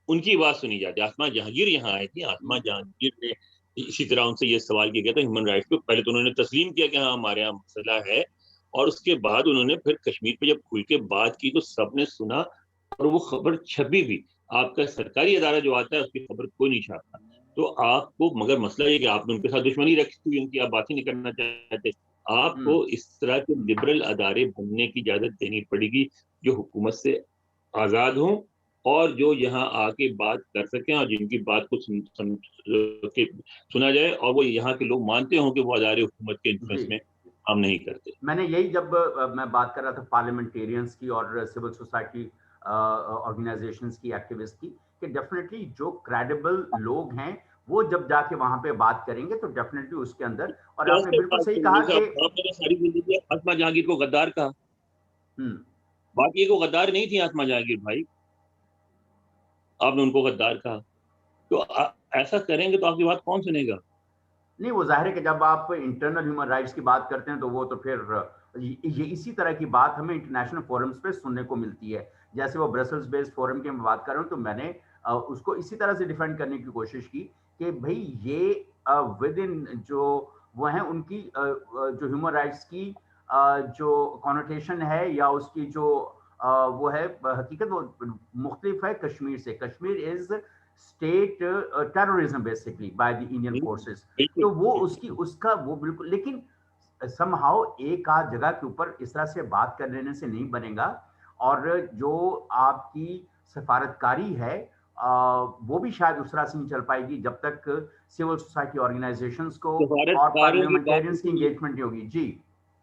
ان کی بات سنی جاتی ہے. آسمہ جہانگیر یہاں آئی تھی، آسمہ جہانگیر نے اسی طرح ان سے یہ سوال کیا گیا تھا ہیومن رائٹس کو. پہلے تو انہوں نے تسلیم کیا کہ ہاں ہمارے یہاں مسئلہ ہے، اور اس کے بعد انہوں نے پھر کشمیر پہ جب کھل کے بات کی تو سب نے سنا، اور وہ خبر چھپی بھی. آپ کا سرکاری ادارہ جو آتا ہے اس کی خبر کوئی نہیں چھاپتا. تو آپ کو، مگر مسئلہ یہ کہ آپ نے ان کے ساتھ دشمنی رکھی ہوئی، ان کی آپ بات ہی نہیں کرنا چاہتے. آپ کو اس طرح کے لبرل ادارے بننے کی اجازت دینی پڑے گی جو حکومت سے آزاد ہوں، اور جو یہاں آ کے بات کر سکیں، اور جن کی بات کو سنا جائے، اور وہ یہاں کے لوگ مانتے ہوں کہ وہ ادارے حکومت کے انفلوئنس میں کام نہیں کرتے. میں نے یہی، جب میں بات کر رہا تھا پارلیمنٹیرینز کی اور سول سوسائٹی آرگنائزیشنز کی، ایکٹیوسٹ کی، کہ ڈیفینیٹلی جو کریڈیبل لوگ ہیں وہ جب جا کے وہاں پہ بات کریں گے تو ڈیفینیٹلی اس کے اندر. اور آپ نے بالکل صحیح کہا کہ ساری زندگی آسمہ جہانگیر کو غدار کہا. بات یہ کو غدار نہیں تھی آسمہ جہانگیر بھائی، آپ نے ان کو غدار کہا. تو ایسا کریں گے تو آپ کی بات کون سنے گا؟ نہیں، وہ ظاہر ہے کہ جب آپ انٹرنل ہیومن رائٹس کی بات کرتے ہیں تو وہ تو پھر یہ اسی طرح کی بات ہمیں انٹرنیشنل فورمز پہ سننے کو ملتی ہے. جیسے وہ برسلز بیسڈ فورم کی میں بات کر رہا ہوں تو میں نے اس کو اسی طرح سے ڈیفینڈ کرنے کی کوشش کی کہ بھئی یہ ود ان جو وہ ہیں ان کی جو ہیومن رائٹس کی جو کانوٹیشن ہے یا اس کی جو وہ ہے حقیقت، وہ مختلف ہے کشمیر سے. Kashmir is state terrorism basically by the Indian forces. تو وہ اس کا وہ بالکل، لیکن سم ہاؤ ایک آدھ جگہ کے اوپر اس طرح سے بات کر لینے سے نہیں بنے گا. اور جو آپ کی سفارتکاری ہے وہ بھی شاید اس طرح سے نہیں چل پائے گی جب تک سول سوسائٹی آرگنائزیشنز کو اور پارلیمنٹیرینز کی انگیجمنٹ نہیں ہوگی. جی،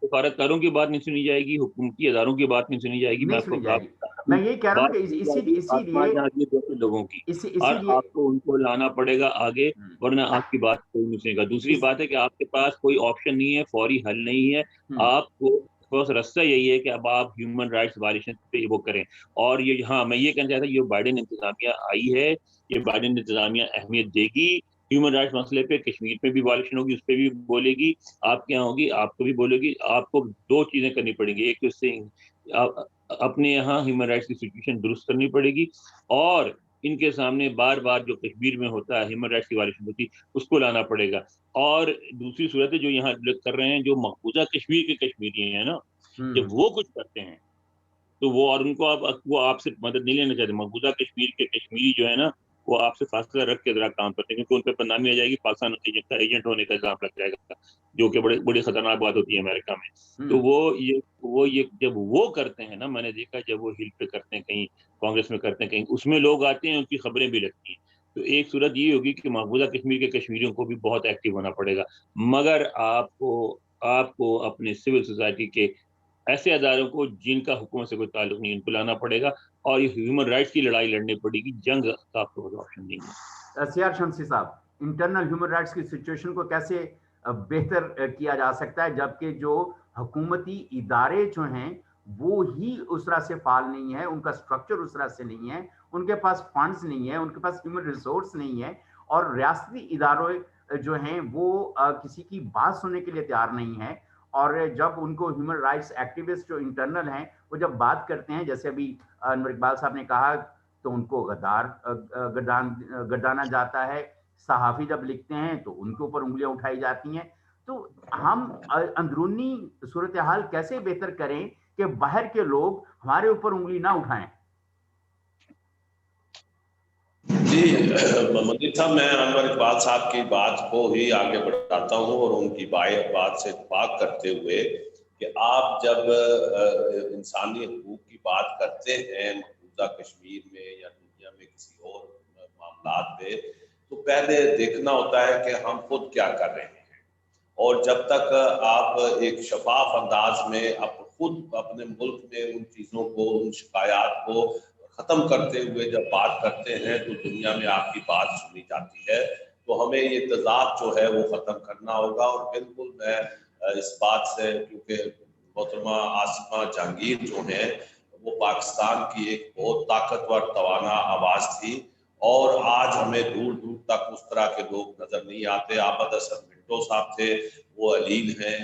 سفارتکاروں کی بات نہیں سنی جائے گی، حکومتی اداروں کی بات نہیں سنی جائے گی. نہیں سنی جائے گی. میں یہی کہہ رہا ہوں کہ اسی لیے لوگوں کی، اور آپ کو ان کو لانا پڑے گا آگے، ورنہ آپ کی بات کوئی نہیں سنے گا. دوسری بات ہے کہ آپ کے پاس کوئی آپشن نہیں ہے، فوری حل نہیں ہے. آپ کو بس رستہ یہی ہے کہ اب آپ ہیومن رائٹس وائلیشن پہ وہ کریں. اور یہ، ہاں میں یہ کہنا چاہتا ہوں، یہ بائیڈن انتظامیہ آئی ہے، یہ بائیڈن انتظامیہ اہمیت دے گی ہیومن رائٹس مسئلے پہ. کشمیر پہ بھی وائلیشن ہوگی، اس پہ بھی بولے گی، آپ کے یہاں ہوگی، آپ کو بھی بولے گی. آپ کو دو چیزیں کرنی پڑیں گی، ایک تو اس سے اپنے یہاں ہیومن رائٹس کی سچویشن درست کرنی پڑے گی، اور ان کے سامنے بار بار جو کشمیر میں ہوتا ہے ہیومن رائٹس کی وائلیشن ہوتی اس کو لانا پڑے گا. اور دوسری صورت ہے جو یہاں کر رہے ہیں، جو مقبوضہ کشمیر کے کشمیری ہیں نا، جب وہ کچھ کرتے ہیں تو وہ، اور ان کو وہ آپ سے مدد نہیں لینا چاہتے. مقبوضہ کشمیر کے کشمیری جو ہے نا، وہ آپ سے فاصلہ رکھ کے ذرا کام کرتے ہیں، کیونکہ ان پہ بدنامی آ جائے گی، پاکستان کا ایجنٹ ہونے کا الزام لگ جائے گا، جو کہ بڑی خطرناک بات ہوتی ہے امریکہ میں. تو وہ یہ جب وہ کرتے ہیں نا، میں نے دیکھا جب وہ ہل پہ کرتے ہیں، کہیں کانگریس میں کرتے ہیں، کہیں اس میں لوگ آتے ہیں، ان کی خبریں بھی لگتی ہیں. تو ایک صورت یہ ہوگی کہ مقبوضہ کشمیر کے کشمیریوں کو بھی بہت ایکٹیو ہونا پڑے گا. مگر آپ کو اپنے سول سوسائٹی کے ایسے اداروں کو جن کا حکومت سے کوئی تعلق نہیں، ان کو لانا پڑے گا، اور یہ ہیومن رائٹس کی لڑائی لڑنی پڑے گی. جنگ کا آپ کو آپشن نہیں ہے. سیار شمسی صاحب، انٹرنل ہیومن رائٹس کی سچویشن کو کیسے بہتر کیا جا سکتا ہے جبکہ جو حکومتی ادارے جو ہیں وہ ہی اس طرح سے فعال نہیں ہے، ان کا سٹرکچر اس طرح سے نہیں ہے، ان کے پاس فنڈز نہیں ہے، ان کے پاس ہیومن ریسورس نہیں ہے، اور ریاستی ادارے جو ہیں وہ کسی کی بات سننے کے لیے تیار نہیں ہے. اور جب ان کو ہیومن رائٹس ایکٹیوسٹ جو انٹرنل ہیں وہ جب بات کرتے ہیں، جیسے ابھی انور اقبال صاحب نے کہا، تو ان کو گردانا جاتا ہے. صحافی جب لکھتے ہیں تو ان کے اوپر انگلیاں اٹھائی جاتی ہیں. تو ہم اندرونی صورتحال کیسے بہتر کریں کہ باہر کے لوگ ہمارے اوپر انگلی نہ اٹھائیں؟ جی منیر صاحب، میں انور اقبال صاحب کی بات کو ہی آگے بڑھاتا ہوں، اور ان کی بات سے اتفاق کرتے ہوئے کہ آپ جب انسانی حقوق کی بات کرتے ہیں مقبوضہ کشمیر میں یا دنیا میں کسی اور معاملات پہ، تو پہلے دیکھنا ہوتا ہے کہ ہم خود کیا کر رہے ہیں. اور جب تک آپ ایک شفاف انداز میں خود اپنے ملک میں ان چیزوں کو، ان شکایات کو ختم کرتے ہوئے جب بات کرتے ہیں تو دنیا میں آپ کی بات سنی جاتی ہے. تو ہمیں یہ تضاد جو ہے وہ ختم کرنا ہوگا. اور بالکل میں اس بات سے، کیونکہ محترمہ آسمہ جہانگیر جو ہیں وہ پاکستان کی ایک بہت طاقتور توانا آواز تھی، اور آج ہمیں دور دور تک اس طرح کے لوگ نظر نہیں آتے۔ عابد اسد بھٹو صاحب تھے، وہ علیل ہیں۔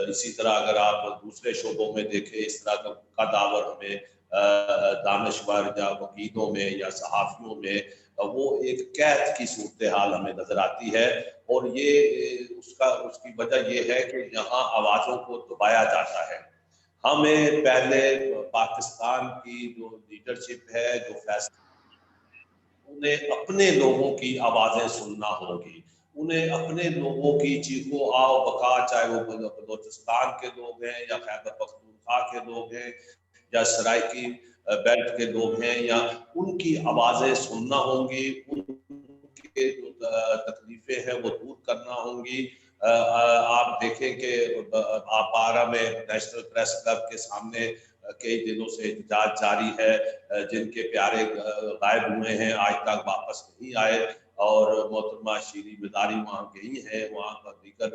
اسی طرح اگر آپ دوسرے شعبوں میں دیکھیں، اس طرح کا داور ہمیں دانشور یا وکیلوں میں یا صحافیوں میں وہ ایک قید کی صورتحال ہمیں نظر آتی ہے، اور یہ اس کی وجہ یہ ہے کہ یہاں آوازوں کو دبایا جاتا ہے۔ ہمیں پہلے پاکستان کی جو لیڈرشپ ہے، جو فیصلہ، انہیں اپنے لوگوں کی آوازیں سننا ہوگی، انہیں اپنے لوگوں کی چیخو آو بکا، چاہے وہ بلوچستان کے لوگ ہیں یا خیبر پختونخوا کے لوگ ہیں یا سرائکی بیلٹ کے لوگ ہیں، یا ان کی آوازیں سننا ہوں گی، ان کے جو تکلیفیں ہیں وہ دور کرنا ہوں گی۔ آپ دیکھیں کہ آپارہ میں نیشنل پریس کلب کے سامنے کئی دنوں سے احتجاج جاری ہے، جن کے پیارے غائب ہوئے ہیں، آج تک واپس نہیں آئے، اور محترمہ شیریں مداری وہاں گئی ہیں، وہاں پر دیگر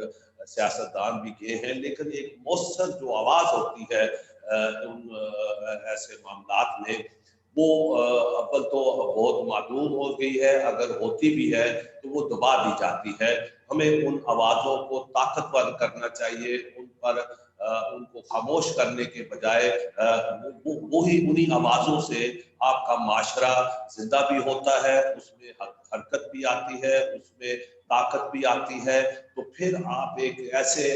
سیاستدان بھی گئے ہیں، لیکن ایک مؤثر جو آواز ہوتی ہے ان ایسے معاملات میں، وہ اول تو بہت معدوم ہو گئی ہے، اگر ہوتی بھی ہے تو وہ دبا دی جاتی ہے۔ ہمیں ان آوازوں کو طاقتور کرنا چاہیے، ان کو خاموش کرنے کے بجائے وہی انہی آوازوں سے آپ کا معاشرہ زندہ بھی ہوتا ہے، اس میں حرکت بھی آتی ہے، اس میں طاقت بھی آتی ہے، تو پھر آپ ایک ایسے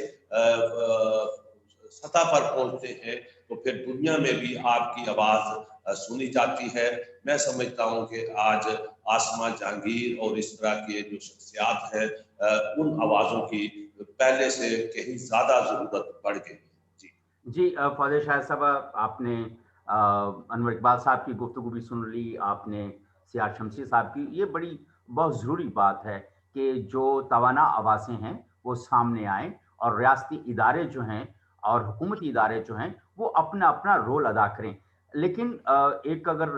سطح پر پہنچتے ہیں تو پھر دنیا میں بھی آپ کی آواز سنی جاتی ہے۔ میں سمجھتا ہوں کہ آج آسماں جہانگیر اور اس طرح کے جو شخصیات ہیں، ان آوازوں کی پہلے سے کہیں زیادہ ضرورت بڑھ گئی۔ جی فوزیہ شاہد صاحب، آپ نے انور اقبال صاحب کی گفتگو بھی سن لی، آپ نے سیاہ شمسی صاحب کی۔ یہ بڑی بہت ضروری بات ہے کہ جو توانا آوازیں ہیں وہ سامنے آئیں، اور ریاستی ادارے جو ہیں اور حکومتی ادارے جو ہیں وہ اپنا اپنا رول ادا کریں۔ لیکن ایک اگر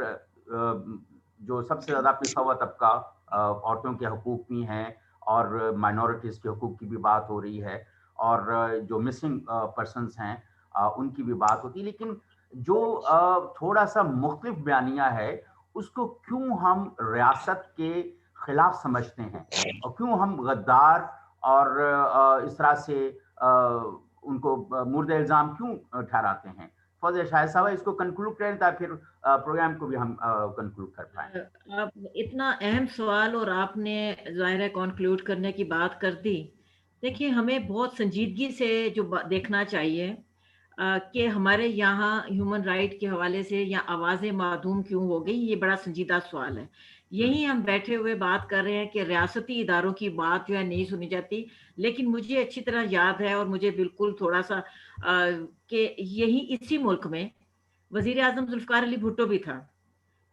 جو سب سے زیادہ پسا ہوا طبقہ عورتوں کے حقوق بھی ہیں، اور مائنورٹیز کے حقوق کی بھی بات ہو رہی ہے، اور جو مسنگ پرسنز ہیں ان کی بھی بات ہوتی ہے، لیکن جو تھوڑا سا مختلف بیانیہ ہے اس کو کیوں ہم ریاست کے خلاف سمجھتے ہیں، اور کیوں ہم غدار اور اس طرح سے ان کو مورد الزام کیوں ٹھہراتے ہیں؟ فوزیہ شاہد صاحب اس کو کنکلوڈ کریں تاکہ پھر پروگرام کو بھی ہم کنکلوڈ کر پائیں۔ آپ اتنا اہم سوال اور آپ نے ظاہر ہے کنکلوڈ کرنے کی بات کر دی۔ دیکھیے، ہمیں بہت سنجیدگی سے جو دیکھنا چاہیے کہ ہمارے یہاں ہیومن رائٹ کے حوالے سے یا آوازیں معدوم کیوں ہو گئی، یہ بڑا سنجیدہ سوال ہے۔ یہی ہم بیٹھے ہوئے بات کر رہے ہیں کہ ریاستی اداروں کی بات جو ہے نہیں سنی جاتی، لیکن مجھے اچھی طرح یاد ہے، اور مجھے بالکل تھوڑا سا کہ یہی اسی ملک میں وزیر اعظم ذوالفقار علی بھٹو بھی تھا،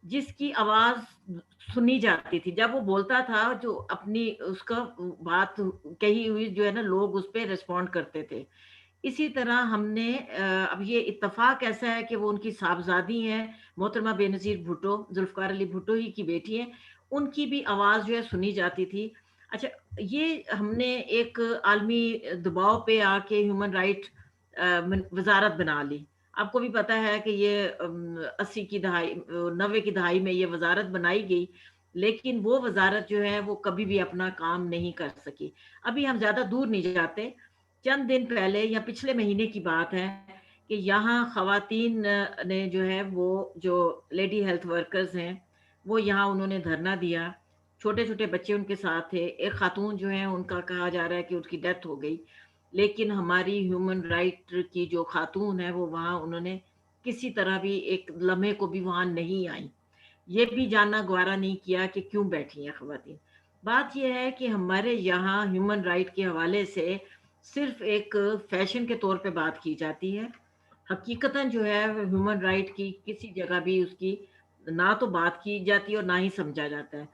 جس کی آواز سنی جاتی تھی جب وہ بولتا تھا، جو اپنی اس کا بات کہی ہوئی جو ہے نا، لوگ اس پہ ریسپونڈ کرتے تھے۔ اسی طرح ہم نے اب یہ اتفاق ایسا ہے کہ وہ ان کی صاحبزادی ہیں محترمہ بے نظیر بھٹو، ذوالفقار علی بھٹو ہی کی بیٹی ہیں، ان کی بھی آواز جو ہے سنی جاتی تھی۔ اچھا، یہ ہم نے ایک عالمی دباؤ پہ آ کے ہیومن رائٹ وزارت بنا لی۔ آپ کو بھی پتہ ہے کہ یہ 80 کی دہائی 90 کی دہائی میں یہ وزارت بنائی گئی، لیکن وہ وزارت جو ہے وہ کبھی بھی اپنا کام نہیں کر سکی۔ ابھی ہم زیادہ دور نہیں جاتے، چند دن پہلے یا پچھلے مہینے کی بات ہے کہ یہاں خواتین نے جو ہے، وہ جو لیڈی ہیلتھ ورکرز ہیں، وہ یہاں انہوں نے دھرنا دیا، چھوٹے چھوٹے بچے ان کے ساتھ تھے۔ ایک خاتون جو ہیں ان کا کہا جا رہا ہے کہ ان کی ڈیتھ ہو گئی، لیکن ہماری ہیومن رائٹ کی جو خاتون ہے وہ وہاں انہوں نے کسی طرح بھی ایک لمحے کو بھی وہاں نہیں آئی، یہ بھی جاننا گوارا نہیں کیا کہ کیوں بیٹھی ہیں خواتین۔ بات یہ ہے کہ ہمارے یہاں ہیومن رائٹ کے حوالے سے صرف ایک فیشن کے طور پہ بات کی جاتی ہے، حقیقتاً جو ہے ہیومن رائٹ کی کسی جگہ بھی اس کی نہ تو بات کی جاتی اور نہ ہی سمجھا جاتا ہے۔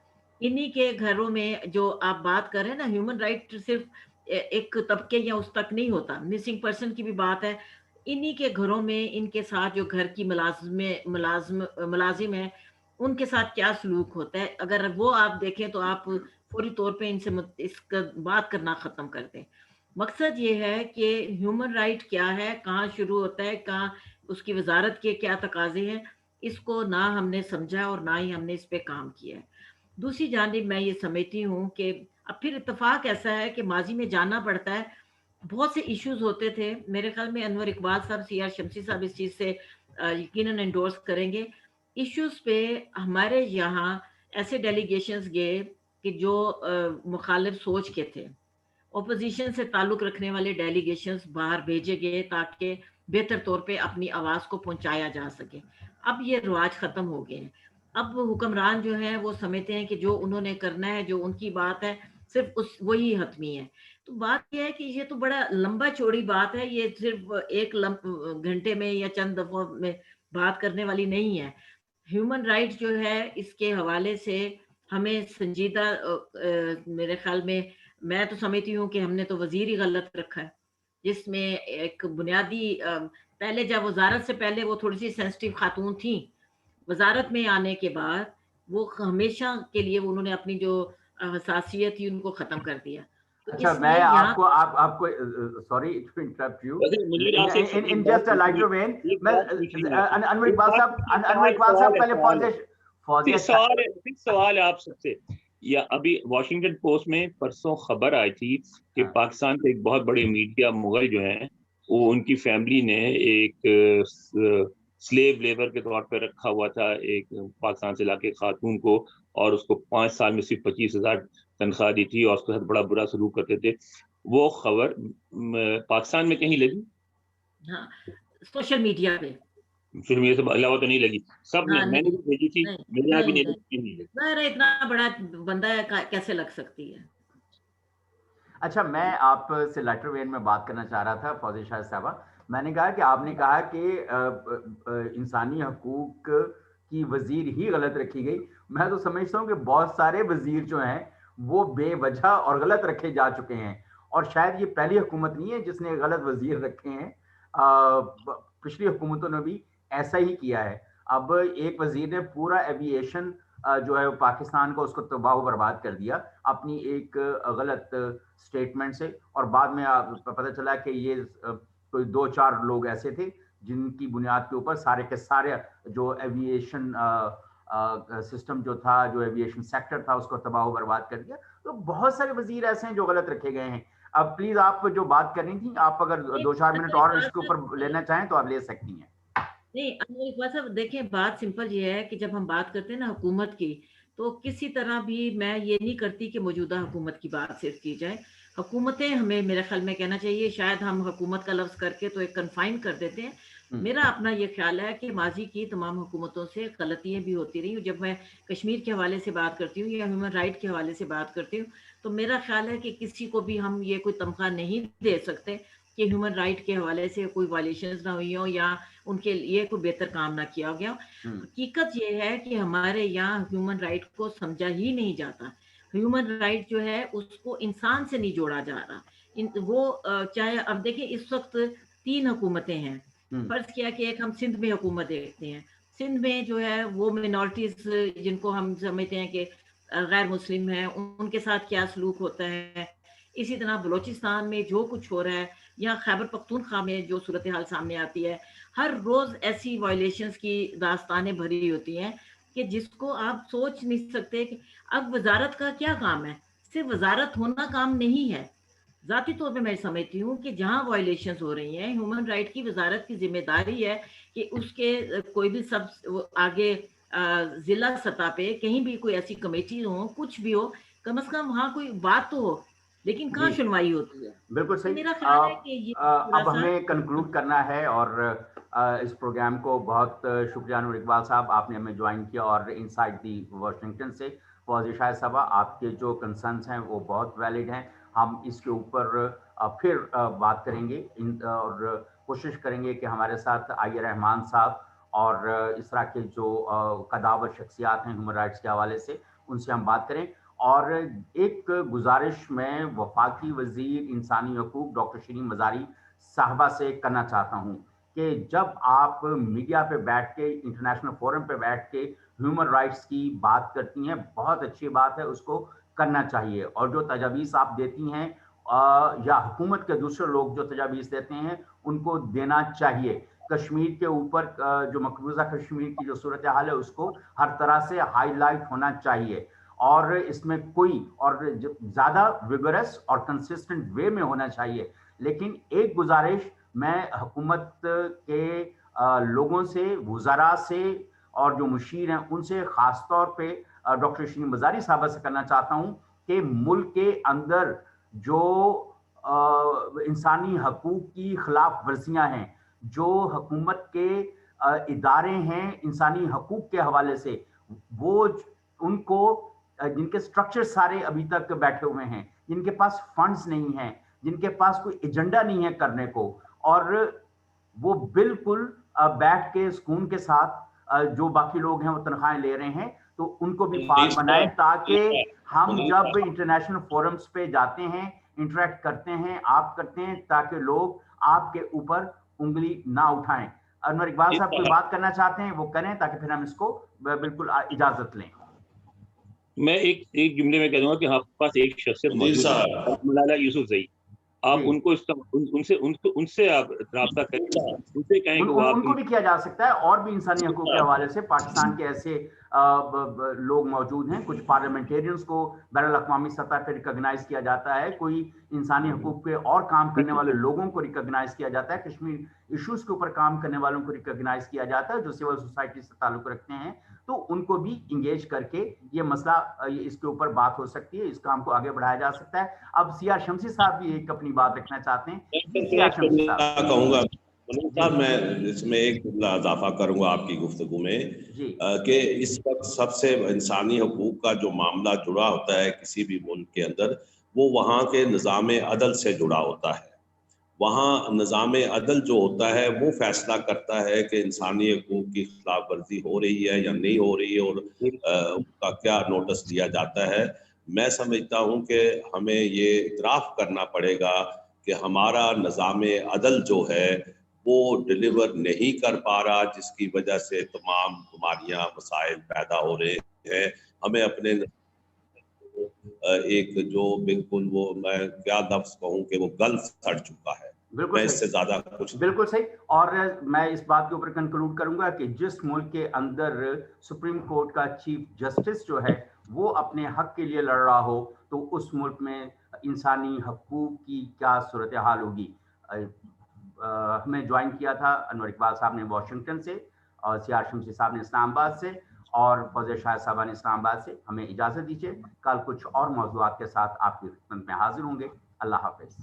انہی کے گھروں میں جو آپ بات کر رہے ہیں نا، ہیومن رائٹ صرف ایک طبقے یا اس تک نہیں ہوتا، مسنگ پرسن کی بھی بات ہے، انہی کے گھروں میں ان کے ساتھ جو گھر کی ملازم ہیں ان کے ساتھ کیا سلوک ہوتا ہے، اگر وہ آپ دیکھیں تو آپ فوری طور پہ ان سے اس کا بات کرنا ختم کر دیں۔ مقصد یہ ہے کہ ہیومن رائٹ کیا ہے، کہاں شروع ہوتا ہے، کہاں اس کی وزارت کے کیا تقاضے ہیں، اس کو نہ ہم نے سمجھا اور نہ ہی ہم نے اس پہ کام کیا ہے۔ دوسری جانب میں یہ سمجھتی ہوں کہ اب پھر اتفاق ایسا ہے کہ ماضی میں جاننا پڑتا ہے، بہت سے ایشوز ہوتے تھے، میرے خیال میں انور اقبال صاحب، سی آر شمسی صاحب اس چیز سے یقیناً انڈورس کریں گے، ایشوز پہ ہمارے یہاں ایسے ڈیلیگیشنز گئے کہ جو مخالف سوچ کے تھے، اپوزیشن سے تعلق رکھنے والے ڈیلیگیشنز باہر بھیجے گئے تاکہ بہتر طور پہ اپنی آواز کو پہنچایا جا سکے۔ اب یہ رواج ختم ہو گئے ہیں، اب حکمران جو ہیں وہ سمجھتے ہیں کہ جو انہوں نے کرنا ہے، جو ان کی بات ہے، صرف وہی حتمی ہے۔ تو بات یہ ہے کہ یہ تو بڑا لمبا چوڑی بات ہے، یہ صرف ایک گھنٹے میں یا چند دفعہ میں بات کرنے والی نہیں ہے۔ ہیومن رائٹ جو ہے اس کے حوالے سے ہمیں سنجیدہ میرے خیال میں تو سمجھتی ہوں کہ ہم نے تو وزیر ہی غلط رکھا ہے، جس میں ایک بنیادی پہلے جب وزارت سے پہلے وہ تھوڑی سی سینسٹیو خاتون تھیں، وزارت میں آنے کے بعد وہ ہمیشہ کے لیے انہوں نے اپنی جو حساسیت تھی ان کو ختم کر دیا۔ تو اچھا، اس میں لیے یہاں آپ کو sorry to interrupt you Munir آپ سے in just a lighter vein, میں انور اقبال صاحب پہلے سوال ہے آپ سب سے، یا ابھی واشنگٹن پوسٹ میں پرسوں خبر آئی تھی کہ پاکستان کے ایک بہت بڑے میڈیا مغل جو ہیں، وہ ان کی فیملی نے ایک سلیو لیبر کے طور پہ رکھا ہوا تھا ایک پاکستان سے لا کے خاتون کو، اور اس کو 5 سال میں صرف 25,000 تنخواہ دی تھی اور اس کے ساتھ بڑا برا سلوک کرتے تھے۔ وہ خبر پاکستان میں کہیں لگی؟ ہاں، سوشل میڈیا پہ پھر میرے سے علاوہ تو نہیں لگی، سب نے، میں نے بھی بھیجی تھی، میرے یہاں بھی نہیں لگی۔ اتنا بڑا بندہ کیسے لگ سکتی ہے؟ اچھا، میں آپ سے لیٹر وین میں بات کرنا چاہ رہا تھا فوزیہ شاہد صاحبہ، میں نے کہا کہ آپ نے کہا کہ انسانی حقوق کی وزیر ہی غلط رکھی گئی، میں تو سمجھتا ہوں کہ بہت سارے وزیر جو ہیں وہ بے وجہ اور غلط رکھے جا چکے ہیں، اور شاید یہ پہلی حکومت نہیں ہے جس نے غلط وزیر رکھے ہیں، پچھلی حکومتوں نے بھی ایسا ہی کیا ہے۔ اب ایک وزیر نے پورا ایوییشن جو ہے پاکستان کو، اس کو تباہ و برباد کر دیا اپنی ایک غلط سٹیٹمنٹ سے، اور بعد میں پتہ چلا کہ یہ کوئی 2-4 لوگ ایسے تھے جن کی بنیاد کے اوپر سارے کے سارے جو ایوییشن سسٹم جو تھا، جو ایوییشن سیکٹر تھا، اس کو تباہ و برباد کر دیا۔ تو بہت سارے وزیر ایسے ہیں جو غلط رکھے گئے ہیں۔ اب پلیز آپ جو بات کرنی تھی، آپ اگر 2-4 منٹ اور اس کے اوپر لینا چاہیں تو آپ لے سکتی ہیں۔ نہیں اقبال صاحب، دیکھیں بات سمپل یہ ہے کہ جب ہم بات کرتے ہیں نا حکومت کی، تو کسی طرح بھی میں یہ نہیں کرتی کہ موجودہ حکومت کی بات صرف کی جائے۔ حکومتیں ہمیں میرے خیال میں کہنا چاہیے، شاید ہم حکومت کا لفظ کر کے تو ایک کنفائن کر دیتے ہیں۔ میرا اپنا یہ خیال ہے کہ ماضی کی تمام حکومتوں سے غلطیاں بھی ہوتی رہی، جب میں کشمیر کے حوالے سے بات کرتی ہوں یا ہیومن رائٹ کے حوالے سے بات کرتی ہوں، تو میرا خیال ہے کہ کسی کو بھی ہم یہ کوئی تمغہ نہیں دے سکتے کہ ہیومن رائٹ کے حوالے سے کوئی وائلیشنز نہ ہوئی ہوں یا ان کے لیے کوئی بہتر کام نہ کیا گیا۔ حقیقت یہ ہے کہ ہمارے یہاں ہیومن رائٹ کو سمجھا ہی نہیں جاتا۔ ہیومن رائٹ جو ہے اس کو انسان سے نہیں جوڑا جا رہا۔ وہ چاہے اب دیکھیں اس وقت 3 حکومتیں ہیں، فرض کیا کہ ایک ہم سندھ میں حکومت دیکھتے ہیں، سندھ میں جو ہے وہ منارٹیز جن کو ہم سمجھتے ہیں کہ غیر مسلم ہیں، ان کے ساتھ کیا سلوک ہوتا ہے۔ اسی طرح بلوچستان میں جو کچھ ہو رہا ہے، یا خیبر پختونخوا میں جو صورتحال سامنے آتی ہے، ہر روز ایسی وائلیشنز کی داستانیں بھری ہوتی ہیں کہ جس کو آپ سوچ نہیں سکتے کہ اب وزارت کا کیا کام ہے۔ صرف وزارت ہونا کام نہیں ہے، ذاتی طور پہ میں سمجھتی ہوں کہ جہاں وائلیشنز ہو رہی ہیں، ہیومن رائٹ کی وزارت کی ذمہ داری ہے کہ اس کے کوئی بھی سب آگے ضلع سطح پہ کہیں بھی کوئی ایسی کمیٹی ہو، کچھ بھی ہو، کم از کم وہاں کوئی بات تو ہو، لیکن کہاں سنوائی ہوتی ہے۔ بالکل صحیح۔ میرا خیال ہے کہ یہ اب ہمیں کنکلوڈ کرنا ہے، اور اس پروگرام کو بہت شکریہ انور اقبال صاحب، آپ نے ہمیں جوائن کیا، اور انسائڈ دی واشنگٹن سے فوزیہ شاہد صاحبہ، آپ کے جو کنسرنس ہیں وہ بہت ویلڈ ہیں، ہم اس کے اوپر پھر بات کریں گے، اور کوشش کریں گے کہ ہمارے ساتھ عالیہ رحمان صاحب اور اس طرح کے جو قداور شخصیات ہیں ہیومن رائٹس کے حوالے سے، ان سے ہم بات کریں۔ اور ایک گزارش میں وفاقی وزیر انسانی حقوق ڈاکٹر شیرین مزاری صاحبہ سے کرنا چاہتا ہوں کہ جب آپ میڈیا پہ بیٹھ کے، انٹرنیشنل فورم پہ بیٹھ کے ہیومن رائٹس کی بات کرتی ہیں، بہت اچھی بات ہے، اس کو کرنا چاہیے، اور جو تجاویز آپ دیتی ہیں یا حکومت کے دوسرے لوگ جو تجاویز دیتے ہیں ان کو دینا چاہیے، کشمیر کے اوپر جو مقبوضہ کشمیر کی جو صورتحال ہے اس کو ہر طرح سے ہائی لائٹ ہونا چاہیے، اور اس میں کوئی اور زیادہ ویگرس اور کنسسٹنٹ وے میں ہونا چاہیے۔ لیکن ایک گزارش میں حکومت کے لوگوں سے، وزراء سے اور جو مشیر ہیں ان سے خاص طور پہ ڈاکٹر شرین مزاری صاحبہ سے کرنا چاہتا ہوں کہ ملک کے اندر جو انسانی حقوق کی خلاف ورزیاں ہیں، جو حکومت کے ادارے ہیں انسانی حقوق کے حوالے سے، وہ ان کو جن کے سٹرکچر سارے ابھی تک بیٹھے ہوئے ہیں، جن کے پاس فنڈز نہیں ہیں، جن کے پاس کوئی ایجنڈا نہیں ہے کرنے کو، اور وہ بالکل بیٹھ کے سکون کے ساتھ جو باقی لوگ ہیں وہ تنخواہیں لے رہے ہیں، تو ان کو بھی پار بنائیں تاکہ ہم جب انٹرنیشنل فورمز پہ جاتے ہیں، انٹریکٹ کرتے ہیں، آپ کرتے ہیں، تاکہ لوگ آپ کے اوپر انگلی نہ اٹھائیں۔ انور اقبال صاحب کوئی بات کرنا چاہتے ہیں وہ کریں تاکہ پھر ہم اس کو بالکل اجازت لیں۔ میں ایک جملے میں کہہ دوں گا کہ آپ کے پاس ایک شخصیت موجود ہے، ملالا یوسفزئی، آپ ان کو ان سے آپ رابطہ کریں، ان سے کہیں کہ ان کو بھی کیا جا سکتا ہے، اور بھی انسانی حقوق کے حوالے سے پاکستان کے ایسے لوگ موجود ہیں، کچھ پارلیمنٹیرینز کو بین الاقوامی سطح پہ ریکگنائز کیا جاتا ہے، کوئی انسانی حقوق پہ اور کام کرنے والے لوگوں کو ریکگنائز کیا جاتا ہے، کشمیر ایشوز کے اوپر کام کرنے والوں کو ریکگنائز کیا جاتا ہے جو سول سوسائٹی سے تعلق رکھتے ہیں، تو ان کو بھی انگیج کر کے یہ مسئلہ اس کے اوپر بات ہو سکتی ہے، اس کام کو آگے بڑھایا جا سکتا ہے۔ اب سی آر شمسی صاحب بھی ایک اپنی بات رکھنا چاہتے ہیں۔ سی آر شمسی صاحب کہوں گا میں اس میں ایک جملہ اضافہ کروں گا آپ کی گفتگو میں کہ اس وقت سب سے انسانی حقوق کا جو معاملہ جڑا ہوتا ہے کسی بھی ملک کے اندر، وہ وہاں کے نظام عدل سے جڑا ہوتا ہے۔ وہاں نظام عدل جو ہوتا ہے وہ فیصلہ کرتا ہے کہ انسانی حقوق کی خلاف ورزی ہو رہی ہے یا نہیں ہو رہی ہے، اور اس کا کیا نوٹس لیا جاتا ہے۔ میں سمجھتا ہوں کہ ہمیں یہ اعتراف کرنا پڑے گا کہ ہمارا نظام عدل جو ہے وہ ڈیلیور نہیں کر پا رہا، جس کی وجہ سے تمام بیماریاں، مسائل پیدا ہو رہے ہیں۔ ہمیں اپنے ایک جو بالکل وہ میں کیا لفظ کہوں کہ وہ گل سڑ چکا ہے، میں اس سے زیادہ کچھ بالکل صحیح۔ اور میں اس بات کے اوپر کنکلوڈ کروں گا کہ جس ملک کے اندر سپریم کورٹ کا چیف جسٹس جو ہے وہ اپنے حق کے لیے لڑ رہا ہو تو اس ملک میں انسانی حقوق کی کیا صورتحال ہوگی۔ ہمیں جوائن کیا تھا انور اقبال صاحب نے واشنگٹن سے، اور سی آر شمسی صاحب نے اسلام آباد سے، اور فوزیہ شاہد صاحبہ نے اسلام آباد سے۔ ہمیں اجازت دیجیے، کل کچھ اور موضوعات کے ساتھ آپ کی خدمت میں حاضر ہوں گے۔ اللہ حافظ۔